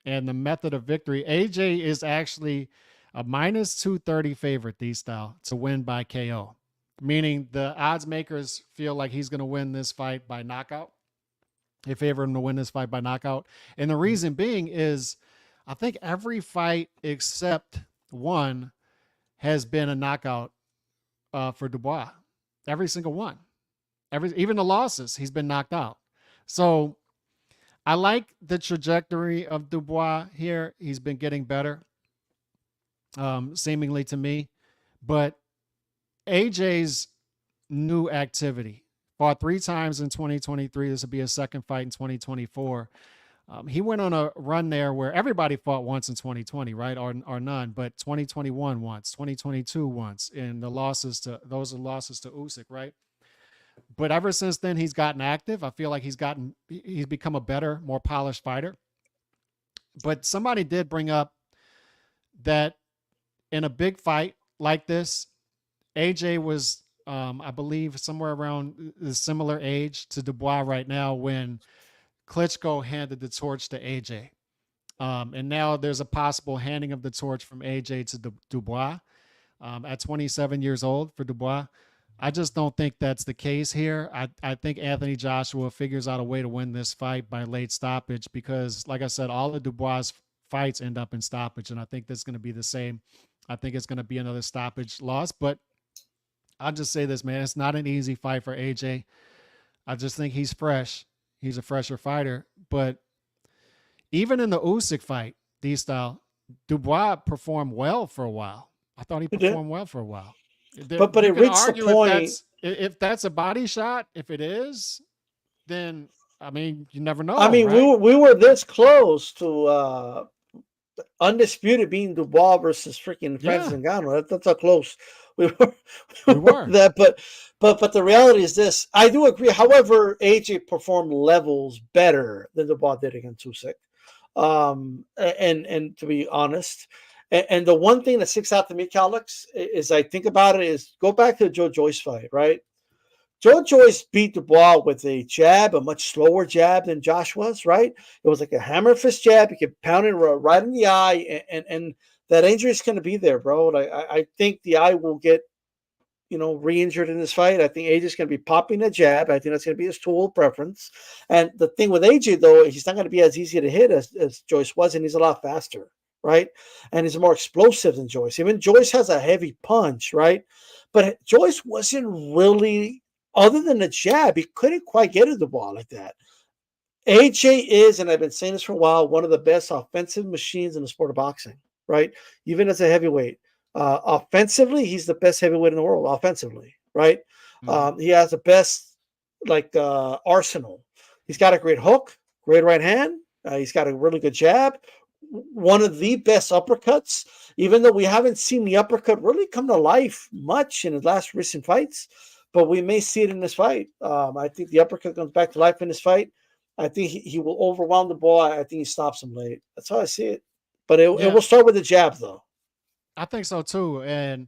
the method of victory, AJ is actually a -230 favorite, D-style, to win by KO. Meaning the odds makers feel like he's going to win this fight by knockout. They favor him to win this fight by knockout. And the reason being is I think every fight except one has been a knockout for Dubois. Every single one. Even the losses, he's been knocked out. So I like the trajectory of Dubois here. He's been getting better, seemingly to me. But AJ's new activity, fought 3 times in 2023. This will be his second fight in 2024. He went on a run there where everybody fought once in 2020, right? Or none, but 2021 once, 2022 once, and those are losses to Usyk, right? But ever since then, he's gotten active. I feel like he's become a better, more polished fighter. But somebody did bring up that in a big fight like this, AJ was, I believe, somewhere around the similar age to Dubois right now when Klitschko handed the torch to AJ. And now there's a possible handing of the torch from AJ to Dubois at 27 years old for Dubois. I just don't think that's the case here. I think Anthony Joshua figures out a way to win this fight by late stoppage because, like I said, all of Dubois' fights end up in stoppage, and I think that's going to be the same. I think it's going to be another stoppage loss, but I'll just say this, man. It's not an easy fight for AJ. I just think he's fresh. He's a fresher fighter, but even in the Usyk fight, D-style, Dubois performed well for a while. I thought he performed well for a while. But it reached the point. If that's a body shot, if it is, then I mean, you never know. I mean, right? we were this close to undisputed being Dubois versus freaking Francis Ngannou. That's how close we were. That, but the reality is this. I do agree. However, AJ performed levels better than Dubois did against Usyk. And to be honest, and the one thing that sticks out to me, Calix, is I think about it is go back to the Joe Joyce fight, right? Joe Joyce beat Dubois with a jab, a much slower jab than Joshua's, right? It was like a hammer fist jab. You could pound it right in the eye, and that injury is going to be there, bro. Like, I think the eye will get, re-injured in this fight. I think AJ is going to be popping a jab. I think that's going to be his tool of preference. And the thing with AJ, though, he's not going to be as easy to hit as Joyce was, and he's a lot faster, right? And he's more explosive than Joyce. Even Joyce has a heavy punch, right? But Joyce wasn't really, other than the jab, he couldn't quite get to the ball like that. AJ is, and I've been saying this for a while, one of the best offensive machines in the sport of boxing, right? Even as a heavyweight. Offensively, he's the best heavyweight in the world, offensively, right? Mm-hmm. He has the best, arsenal. He's got a great hook, great right hand. He's got a really good jab. One of the best uppercuts, even though we haven't seen the uppercut really come to life much in his last recent fights, but we may see it in this fight. I think the uppercut comes back to life in this fight. I think he will overwhelm the ball. I think he stops him late. That's how I see it. But it will start with the jab, though. I think so, too. And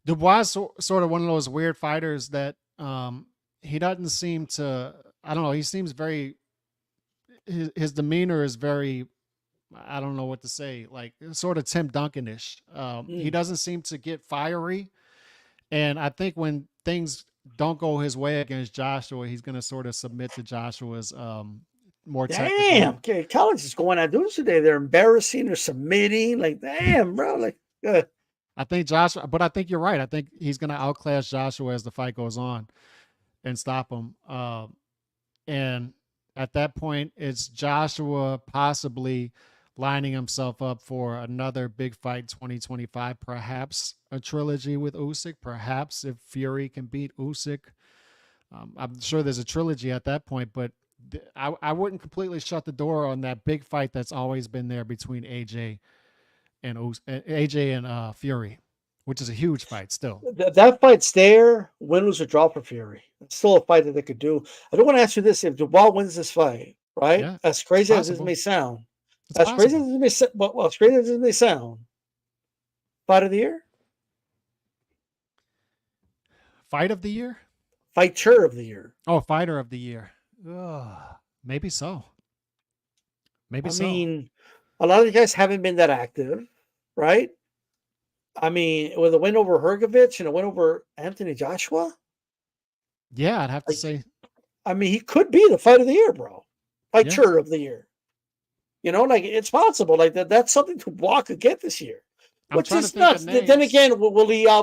Dubois is sort of one of those weird fighters that he doesn't seem to, I don't know, he seems very, his demeanor is very, I don't know what to say, like sort of Tim Duncan-ish. He doesn't seem to get fiery. And I think when things don't go his way against Joshua, he's going to sort of submit to Joshua's more technical. Damn, okay, college is going on dudes today. They're embarrassing, they're submitting. Like, damn, bro. Like, good. I think but I think you're right. I think he's going to outclass Joshua as the fight goes on and stop him. And at that point, it's Joshua possibly lining himself up for another big fight 2025, perhaps a trilogy with Usyk, perhaps if Fury can beat Usyk. I'm sure there's a trilogy at that point, but I wouldn't completely shut the door on that big fight that's always been there between AJ and Fury, which is a huge fight still. That fight's there. Win, lose, or draw for Fury. It's still a fight that they could do. I don't want to ask you this: if Dubois wins this fight, right? Yeah, as crazy as this may sound, crazy as it may sound, fight of the year, fight of the year, fighter of the year. Oh, fighter of the year. Maybe so. I mean, a lot of you guys haven't been that active, right? I mean, with a win over Hrgovic and a win over Anthony Joshua. Yeah, I'd have to say. I mean, he could be the fight of the year, bro. Fighter of the year. It's possible. Like that's something to block again this year. Which is nuts. Then again, will he I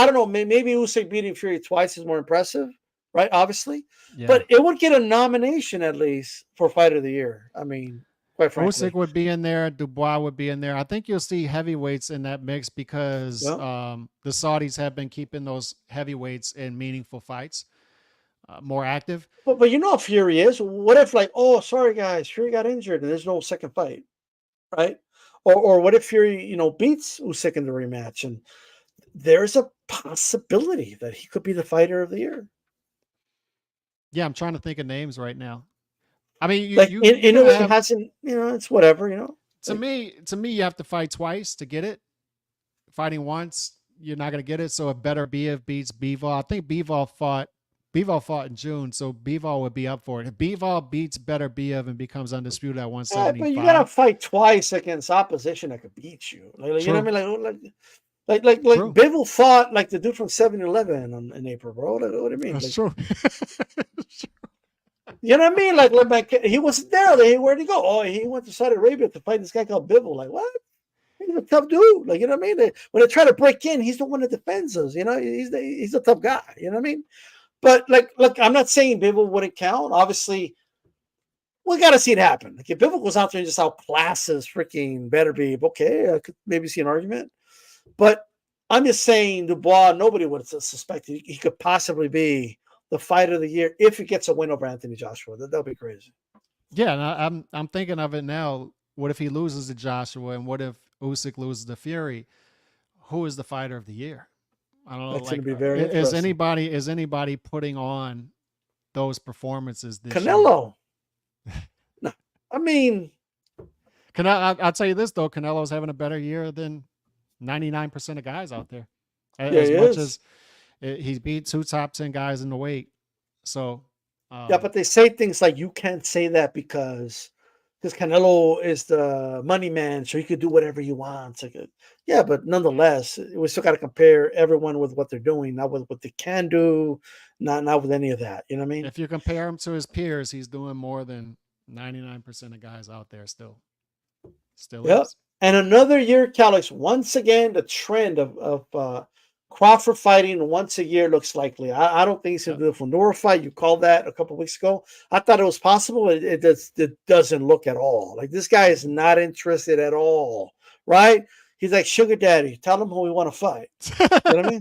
don't know, maybe Usyk beating Fury twice is more impressive, right? Obviously. Yeah. But it would get a nomination at least for fight of the year. I mean, quite frankly. Usyk would be in there. Dubois would be in there. I think you'll see heavyweights in that mix because the Saudis have been keeping those heavyweights in meaningful fights more active. But you know how Fury is. What if sorry guys, Fury got injured and there's no second fight, right? Or what if Fury, beats Usyk in the rematch and there's a possibility that he could be the fighter of the year. Yeah, I'm trying to think of names right now. I mean, Like Inoue have, hasn't, it's whatever, to me, you have to fight twice to get it. Fighting once, you're not going to get it. So it better be if beats Bivol. I think Bivol fought in June, so Bivol would be up for it. If Bivol beats Better Biev and becomes undisputed at 175, but you gotta fight twice against opposition that could beat you. Like you know what I mean? Like Bivol fought like the dude from 7-Eleven in April, bro. Like, what do you mean? That's like, true. You know what I mean? Like he wasn't there. Like, where'd he go? Oh, he went to Saudi Arabia to fight this guy called Bivol. Like what? He's a tough dude. Like you know what I mean? When they try to break in, he's the one that defends us. He's a tough guy. You know what I mean? But look, I'm not saying Bivol wouldn't count. Obviously, we got to see it happen. Like if Bivol goes out there and just outclasses freaking Better Be, okay, I could maybe see an argument. But I'm just saying Dubois, nobody would suspect he could possibly be the fighter of the year if he gets a win over Anthony Joshua. That'll be crazy. Yeah, and I'm thinking of it now. What if he loses to Joshua, and what if Usyk loses to Fury? Who is the fighter of the year? I don't know. That's going to be very interesting. Is anybody putting on those performances this Canelo. No, I mean, I'll tell you this though, Canelo's having a better year than 99% of guys out there. As much as he beat 2 top 10 guys in the weight. So yeah, but they say things like you can't say that because Canelo is the money man, so he could do whatever he wants. Like, yeah, but nonetheless, we still got to compare everyone with what they're doing, not with what they can do, not with any of that. You know what I mean? If you compare him to his peers, he's doing more than 99% of guys out there still. Yep. Is. And another year, Calix, once again, the trend of Crawford fighting once a year looks likely. I don't think he's going to do the Fundora fight. You called that a couple of weeks ago. I thought it was possible. It doesn't look at all. Like this guy is not interested at all, right? He's like sugar daddy. Tell him who we want to fight. You know what I mean?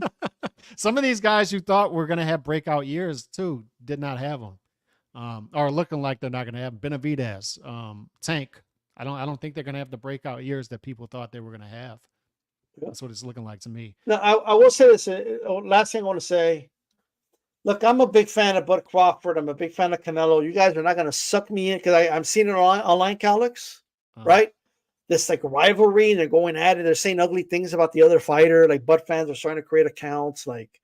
Some of these guys you thought were going to have breakout years too did not have them, or looking like they're not going to have Benavidez, Tank. I don't think they're going to have the breakout years that people thought they were going to have. Yeah. That's what it's looking like to me. Now, I will say this. Last thing I want to say. Look, I'm a big fan of Bud Crawford. I'm a big fan of Canelo. You guys are not going to suck me in because I'm seeing it online, Calix, right? This like rivalry, and they're going at it. They're saying ugly things about the other fighter. Like Bud fans are trying to create accounts. Like,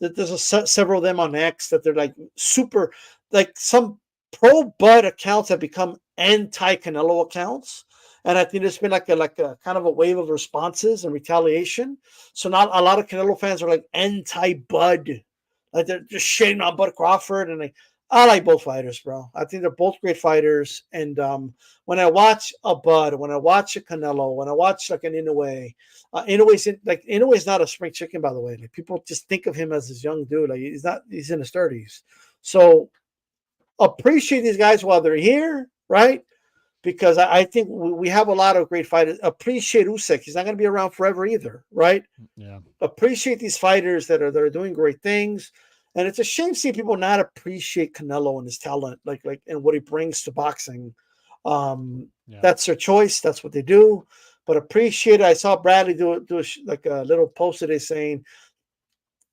there's several of them on X that they're like super, like some pro Bud accounts have become anti Canelo accounts. And I think there's been like a kind of a wave of responses and retaliation. So now a lot of Canelo fans are like anti-Bud. Like they're just shitting on Bud Crawford. And I like both fighters, bro. I think they're both great fighters. And when I watch a Bud, when I watch a Canelo, when I watch like an Inoue, Inoue's not a spring chicken, by the way. Like people just think of him as this young dude. Like he's in his 30s. So appreciate these guys while they're here, right? Because I think we have a lot of great fighters. Appreciate Usyk. He's not going to be around forever either, right? Yeah. Appreciate these fighters that are doing great things. And it's a shame to see people not appreciate Canelo and his talent, like and what he brings to boxing. That's their choice. That's what they do. But appreciate it. I saw Bradley do a little post today saying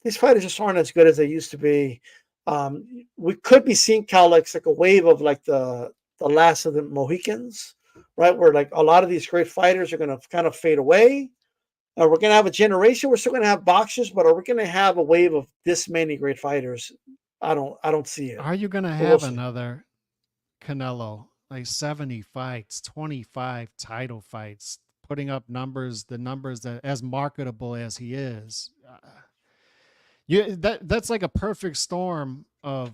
these fighters just aren't as good as they used to be. We could be seeing Calix like a wave of like the last of the Mohicans, right? Where like a lot of these great fighters are going to kind of fade away. We're going to have a generation. We're still going to have boxers, but are we going to have a wave of this many great fighters? I don't see it. Are you going to have another Canelo, like 70 fights, 25 title fights, putting up numbers, the numbers that as marketable as he is? That's like a perfect storm of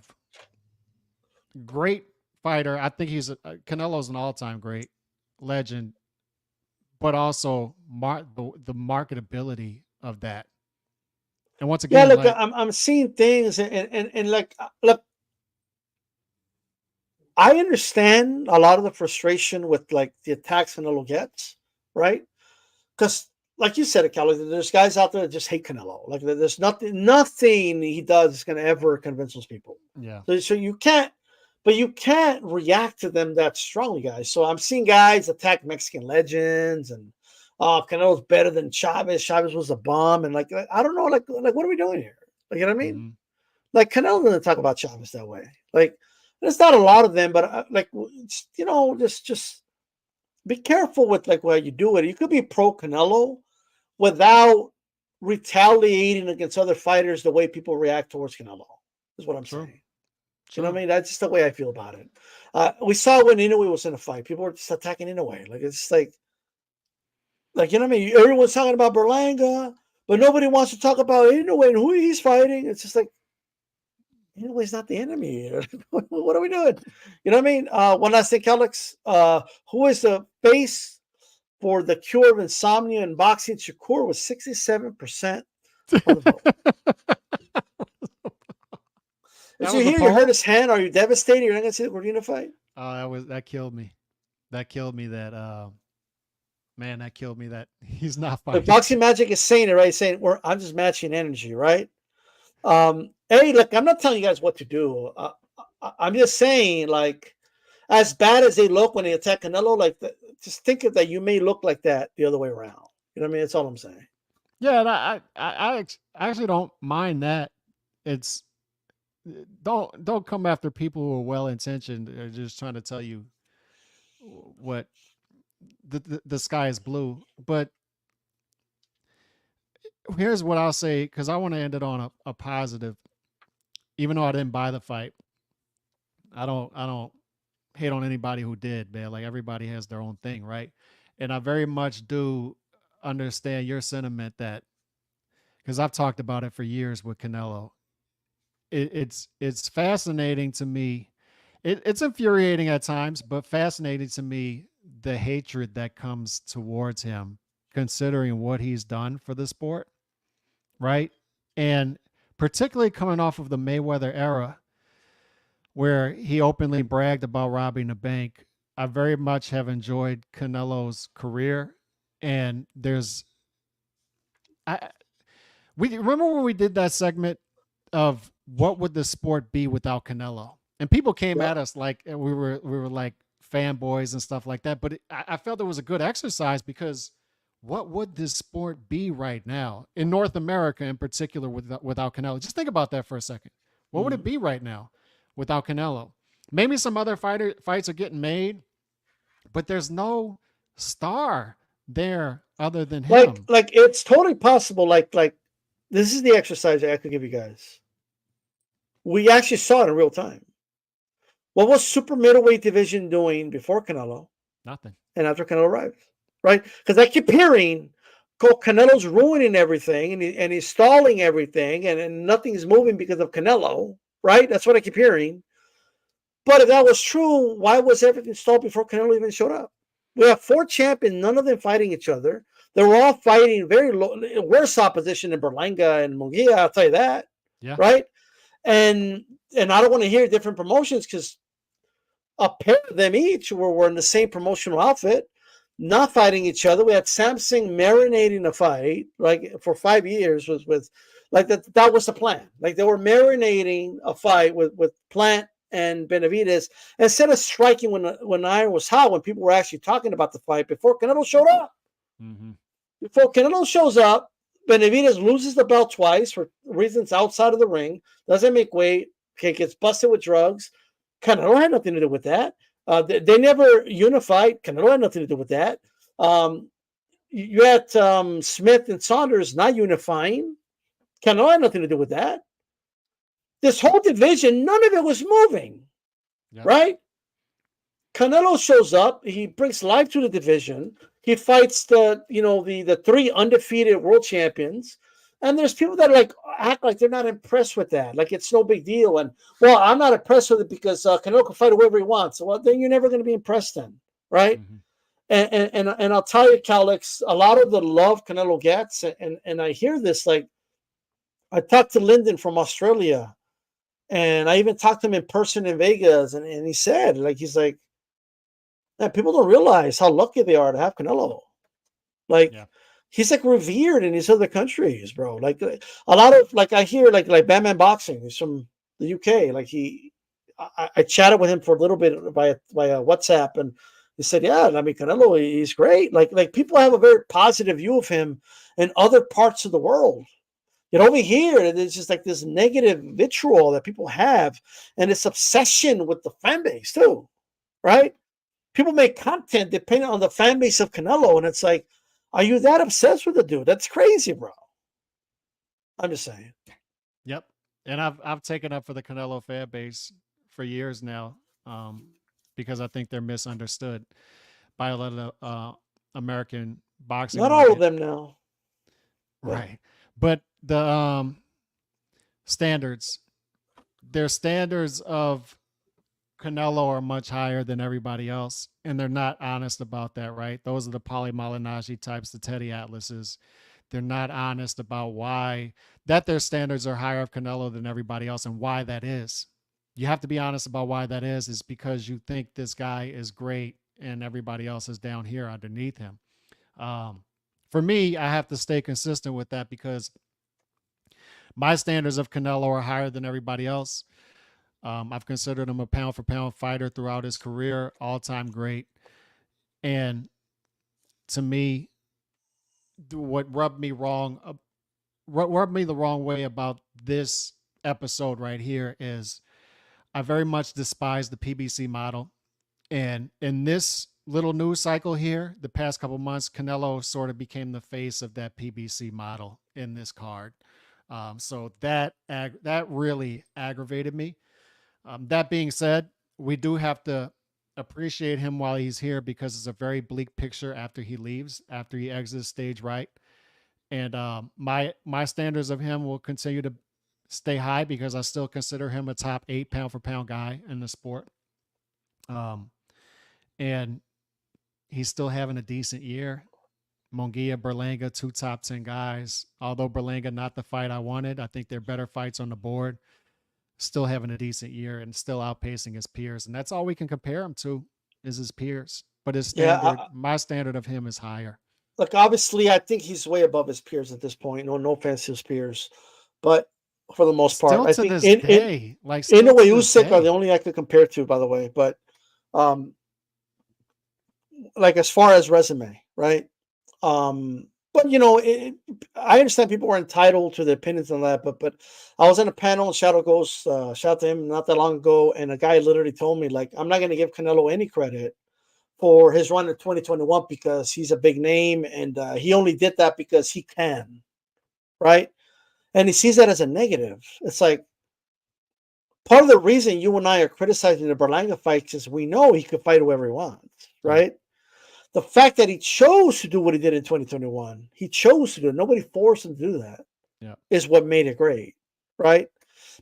great fighter. I think Canelo's an all-time great legend, but also the marketability of that. And once again, yeah, look, I'm seeing things and like, look, I understand a lot of the frustration with like the attacks Canelo gets, right? Because like you said, Kelly, there's guys out there that just hate Canelo. Like there's nothing he does is going to ever convince those people. Yeah. So you can't react to them that strongly, guys. So I'm seeing guys attack Mexican legends and Canelo's better than Chavez. Chavez was a bomb. And like, I don't know, like what are we doing here? Like, you know what I mean? Like Canelo doesn't talk about Chavez that way. Like there's not a lot of them, but just be careful with like why you do it. You could be pro Canelo without retaliating against other fighters the way people react towards Canelo. Is what I'm saying. You know what I mean? That's just the way I feel about it. We saw when Inoue was in a fight, people were just attacking Inoue. Like it's like you know what I mean? Everyone's talking about Berlanga, but nobody wants to talk about Inoue and who he's fighting. It's just like Inoue's not the enemy. What are we doing? You know what I mean? One last thing, Alex. Who is the face for the cure of insomnia in boxing? Shakur was 67% of the vote. Did you hear you hurt his hand? Are you devastated? You're not going to see the Cordina fight? That killed me. That killed me. Man, that killed me. That he's not fighting. But Boxing Magic is saying it, right? Saying I'm just matching energy, right? Hey, look, I'm not telling you guys what to do. I'm just saying, like, as bad as they look when they attack Canelo, like, just think of that you may look like that the other way around. You know what I mean? That's all I'm saying. Yeah, and I actually don't mind that. It's don't come after people who are well intentioned or just trying to tell you what the sky is blue. But here's what I'll say, because I want to end it on a positive. Even though I didn't buy the fight, I don't hate on anybody who did, man. Like everybody has their own thing, right? And I very much do understand your sentiment that, because I've talked about it for years with Canelo. It's fascinating to me. It's infuriating at times, but fascinating to me, the hatred that comes towards him, considering what he's done for the sport, right? And particularly coming off of the Mayweather era, where he openly bragged about robbing the bank. I very much have enjoyed Canelo's career, and we remember when we did that segment of what would the sport be without Canelo, and people came at us like we were like fanboys and stuff like that. But I felt it was a good exercise, because what would this sport be right now in North America in particular without Canelo? Just think about that for a second. What would it be right now without Canelo? Maybe some other fights are getting made, but there's no star there other than him. Like it's totally possible. Like this is the exercise I could give you guys. We actually saw it in real time. What was super middleweight division doing before Canelo? Nothing. And after Canelo arrived, right? Because I keep hearing Canelo's ruining everything and he's stalling everything and nothing's moving because of Canelo, right? That's what I keep hearing. But if that was true, why was everything stalled before Canelo even showed up? We have 4 champions, none of them fighting each other. They were all fighting very low, worse opposition than Berlanga and Munguia, I'll tell you that. Yeah. Right? And I don't want to hear different promotions, because a pair of them each were in the same promotional outfit, not fighting each other. We had Samsung marinating a fight, like for 5 years with like that was the plan. Like they were marinating a fight with Plant and Benavidez instead of striking when iron was hot, when people were actually talking about the fight before Canelo showed up. Mm-hmm. Before Canelo shows up, Benavidez loses the belt twice for reasons outside of the ring, doesn't make weight, gets busted with drugs. Canelo had nothing to do with that. They never unified. Canelo had nothing to do with that. You had Smith and Saunders not unifying. Canelo had nothing to do with that. This whole division, none of it was moving, right? Canelo shows up. He brings life to the division. He fights the 3 undefeated world champions. And there's people that act like they're not impressed with that. Like it's no big deal. And well, I'm not impressed with it because Canelo can fight whoever he wants. Well, then you're never going to be impressed then, right? Mm-hmm. And I'll tell you, Calix, a lot of the love Canelo gets, and I hear this, like I talked to Lyndon from Australia, and I even talked to him in person in Vegas, and he said, he's like, man, people don't realize how lucky they are to have Canelo. He's like revered in these other countries, bro. Like a lot of I hear like Batman Boxing. He's from the UK. I chatted with him for a little bit via WhatsApp, and he said, yeah, I mean Canelo, he's great. Like people have a very positive view of him in other parts of the world. Yet over here, there's just like this negative vitriol that people have, and this obsession with the fan base too, right? People make content depending on the fan base of Canelo, and it's like, are you that obsessed with the dude? That's crazy, bro. I'm just saying. Yep. And I've taken up for the Canelo fan base for years now, because I think they're misunderstood by a lot of American boxing Not market. all of them now. Right. But the standards, their standards of Canelo are much higher than everybody else, and they're not honest about that, right? Those are the Paulie Malignaggi types, the Teddy Atlases. They're not honest about why that their standards are higher of Canelo than everybody else, and why that is. You have to be honest about why that is because you think this guy is great and everybody else is down here underneath him. For me, I have to stay consistent with that because my standards of Canelo are higher than everybody else. I've considered him a pound for pound fighter throughout his career, all-time great. And to me, what rubbed me the wrong way about this episode right here is I very much despise the PBC model. And in this little news cycle here, the past couple months, Canelo sort of became the face of that PBC model in this card. So that really aggravated me. That being said, we do have to appreciate him while he's here because it's a very bleak picture after he leaves, after he exits stage right. And my standards of him will continue to stay high because I still consider him a top 8 pound for pound guy in the sport. And he's still having a decent year. Munguia, Berlanga, 2 top 10 guys. Although Berlanga not the fight I wanted, I think they're better fights on the board. Still having a decent year and still outpacing his peers. And that's all we can compare him to is his peers. But his standard, my standard of him is higher. Look, obviously, I think he's way above his peers at this point. No offense to his peers. But for the most part, I think Inoue Usyk are the only I could compare to, by the way. But like as far as resume, right? But I understand people were entitled to their opinions on that. But I was in a panel, and Shadow Ghost, shout out to him not that long ago, and a guy literally told me, like, I'm not going to give Canelo any credit for his run in 2021 because he's a big name, and he only did that because he can, right? And he sees that as a negative. It's like part of the reason you and I are criticizing the Berlanga fight is we know he could fight whoever he wants, right? The fact that he chose to do what he did in 2021, he chose to do it. Nobody forced him to do that. Is what made it great, right?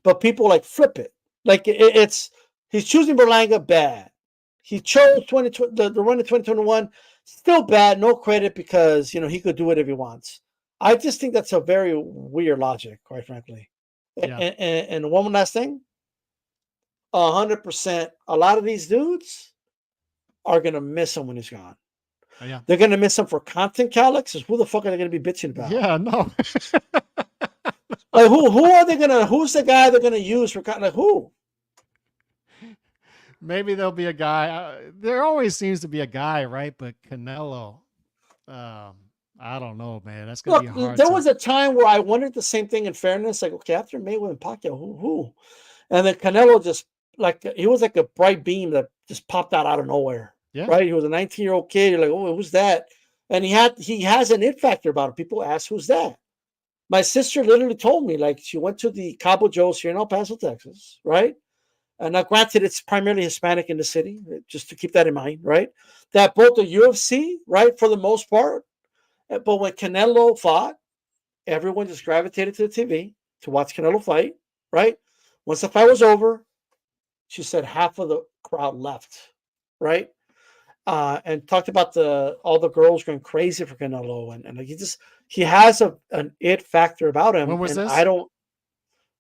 But people like flip it. Like he's choosing Berlanga, bad. He chose the run in 2021, still bad, no credit because he could do whatever he wants. I just think that's a very weird logic, quite frankly. Yeah. And one last thing, 100%. A lot of these dudes are gonna miss him when he's gone. Oh, yeah. They're gonna miss him for content, Calix. Who the fuck are they gonna be bitching about? Yeah, no. Like who are they gonna? Who's the guy they're gonna use for content? Like who? Maybe there'll be a guy. There always seems to be a guy, right? But Canelo, I don't know, man. That's gonna be hard. There was a time where I wondered the same thing. In fairness, like, okay, after Mayweather and Pacquiao, who? And then Canelo just he was like a bright beam that just popped out of nowhere. Yeah. Right. He was a 19-year-old kid. You're like, oh, who's that? And he has an it factor about him. People ask, who's that? My sister literally told me, like, she went to the Cabo Joe's here in El Paso, Texas, right? And now, granted, it's primarily Hispanic in the city, just to keep that in mind, right? That both the UFC, right, for the most part, but when Canelo fought, everyone just gravitated to the TV to watch Canelo fight, right? Once the fight was over, she said half of the crowd left, right? And talked about all the girls going crazy for Canelo, and like he has an it factor about him. When was this?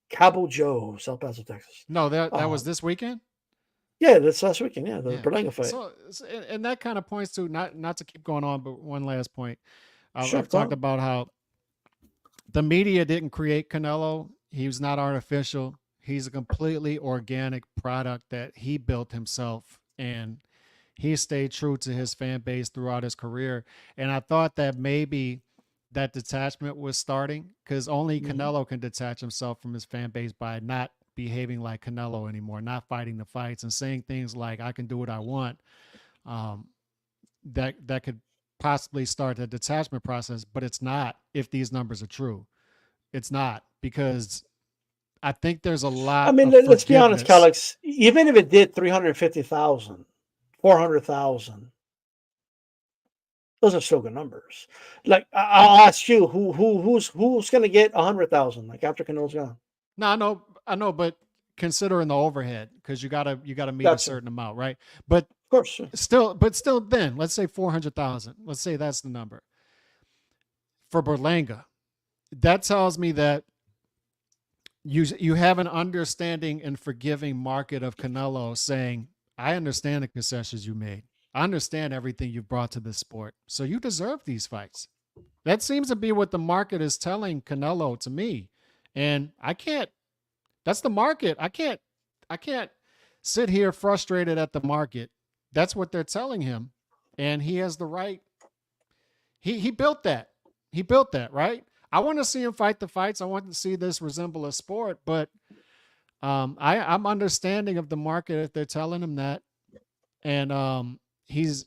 Cabo Joe, El Paso, Texas. No, that was this weekend. Yeah, that's last weekend. Yeah, the Berlanga fight. So, and that kind of points to not to keep going on, but one last point. I've talked about how the media didn't create Canelo. He was not artificial. He's a completely organic product that he built himself, and he stayed true to his fan base throughout his career. And I thought that maybe that detachment was starting, because only Canelo can detach himself from his fan base by not behaving like Canelo anymore, not fighting the fights and saying things like "I can do what I want." That could possibly start the detachment process, but it's not. If these numbers are true, it's not, because I think there's a I lot mean, of let's be honest, forgiveness. Alex. Even if it did 350,000, 400,000, those are still good numbers. Like I'll ask you, who's going to get 100,000? Like after Canelo's gone. No, I know, but considering the overhead, because you gotta meet a Gotcha. certain amount, right? But Of course. still, then let's say 400,000. Let's say that's the number for Berlanga. That tells me that you have an understanding and forgiving market of Canelo saying, I understand the concessions you made. I understand everything you've brought to this sport. So you deserve these fights. That seems to be what the market is telling Canelo to me. And I can't, that's the market. I can't sit here frustrated at the market. That's what they're telling him. And he has the right. He built that. He built that, right? I want to see him fight the fights. I want to see this resemble a sport, but I'm understanding of the market if they're telling him that. And he's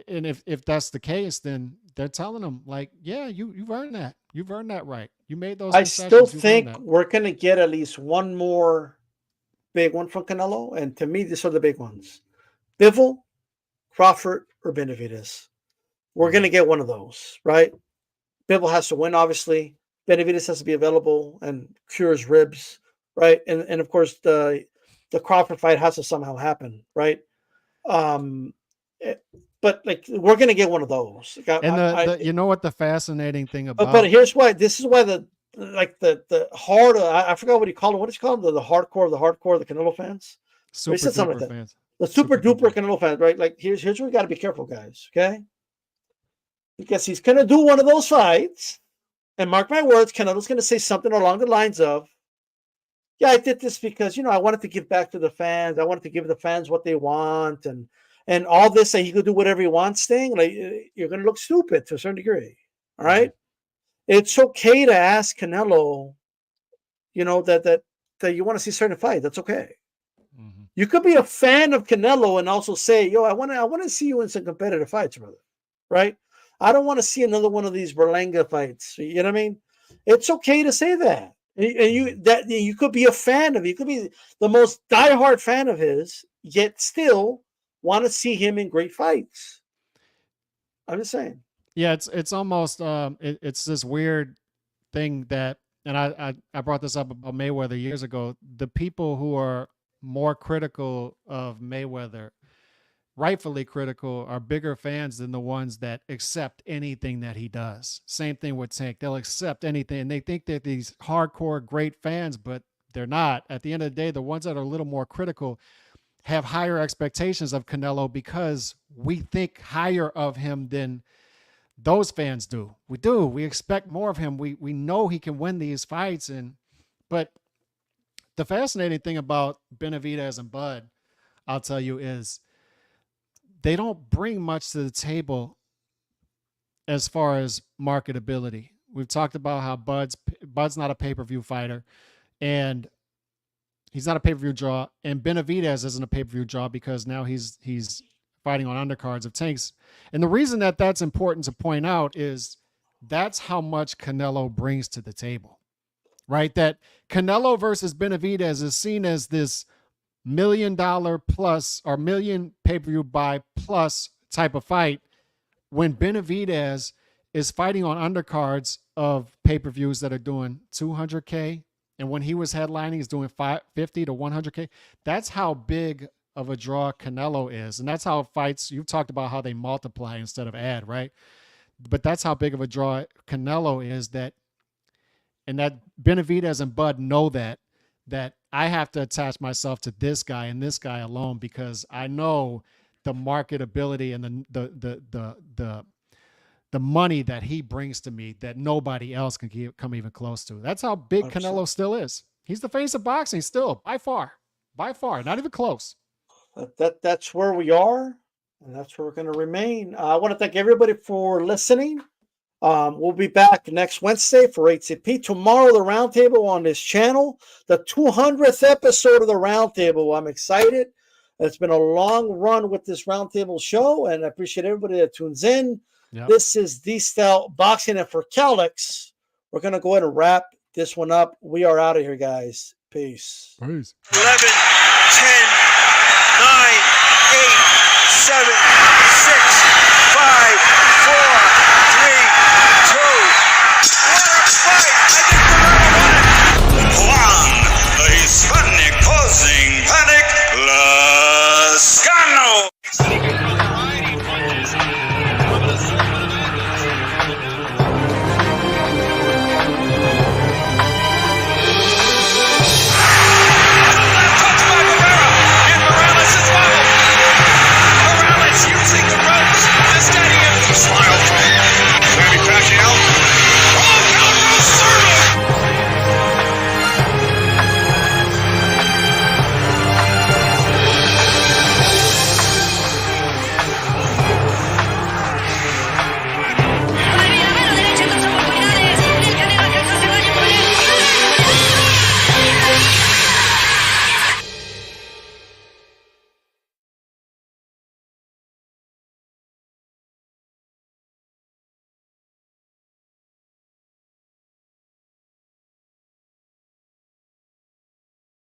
and if that's the case, then they're telling him like, yeah, you've earned that. You've earned that right. You made those I still concessions. You've earned think that. we're going to get at least one more big one from Canelo, and to me, these are the big ones: Bivol, Crawford, or Benavidez. We're going to get one of those, right? Bivol has to win, obviously. Benavidez has to be available and cure his ribs, right? And of course the Crawford fight has to somehow happen, right? But like we're gonna get one of those. Like, And the you know what the fascinating thing but about here's why. This is why the hard. I forgot what he called them. What did he call them? The hardcore, the Canelo fans. He super said something duper like that. fans, The super duper Canelo fans, right? Like here's where we got to be careful, guys. Okay, because he's gonna do one of those fights. And mark my words, Canelo's going to say something along the lines of, yeah, I did this because, I wanted to give back to the fans. I wanted to give the fans what they want. And all this, that he could do whatever he wants thing, like you're going to look stupid to a certain degree. All right. It's okay to ask Canelo, that you want to see certain fights. That's okay. You could be a fan of Canelo and also say, yo, I want to see you in some competitive fights, brother. Right? I don't want to see another one of these Berlanga fights. You know what I mean? It's okay to say that. And you could be a fan of it. You could be the most diehard fan of his, yet still want to see him in great fights. I'm just saying. Yeah, it's almost it's this weird thing that, and I brought this up about Mayweather years ago. The people who are more critical of Mayweather, rightfully critical, are bigger fans than the ones that accept anything that he does. Same thing with Tank. They'll accept anything, and they think they're these hardcore great fans, but they're not. At the end of the day, the ones that are a little more critical have higher expectations of Canelo because we think higher of him than those fans do. We do. We expect more of him. We know he can win these fights. But the fascinating thing about Benavidez and Bud, I'll tell you, is they don't bring much to the table as far as marketability. We've talked about how Bud's not a pay-per-view fighter, and he's not a pay-per-view draw, and Benavidez isn't a pay-per-view draw because now he's fighting on undercards of Tanks. And the reason that that's important to point out is that's how much Canelo brings to the table, right? That Canelo versus Benavidez is seen as this $1 million plus or million pay-per-view buy plus type of fight, when Benavidez is fighting on undercards of pay-per-views that are doing 200K. And when he was headlining, he's doing 50 to 100K. That's how big of a draw Canelo is. And that's how fights, you've talked about how they multiply instead of add, right? But that's how big of a draw Canelo is, and that Benavidez and Bud know that I have to attach myself to this guy and this guy alone because I know the marketability and the money that he brings to me that nobody else can come even close to. That's how big Canelo still is. He's the face of boxing still, by far, not even close. That's where we are, and that's where we're going to remain. I want to thank everybody for listening. We'll be back next Wednesday for HCP. Tomorrow, the roundtable on this channel, the 200th episode of the roundtable. I'm excited. It's been a long run with this roundtable show, and I appreciate everybody that tunes in. Yep. This is D-Style Boxing, and for Calix, we're going to go ahead and wrap this one up. We are out of here, guys. Peace. 11, 10, 9, 8, 7, 6,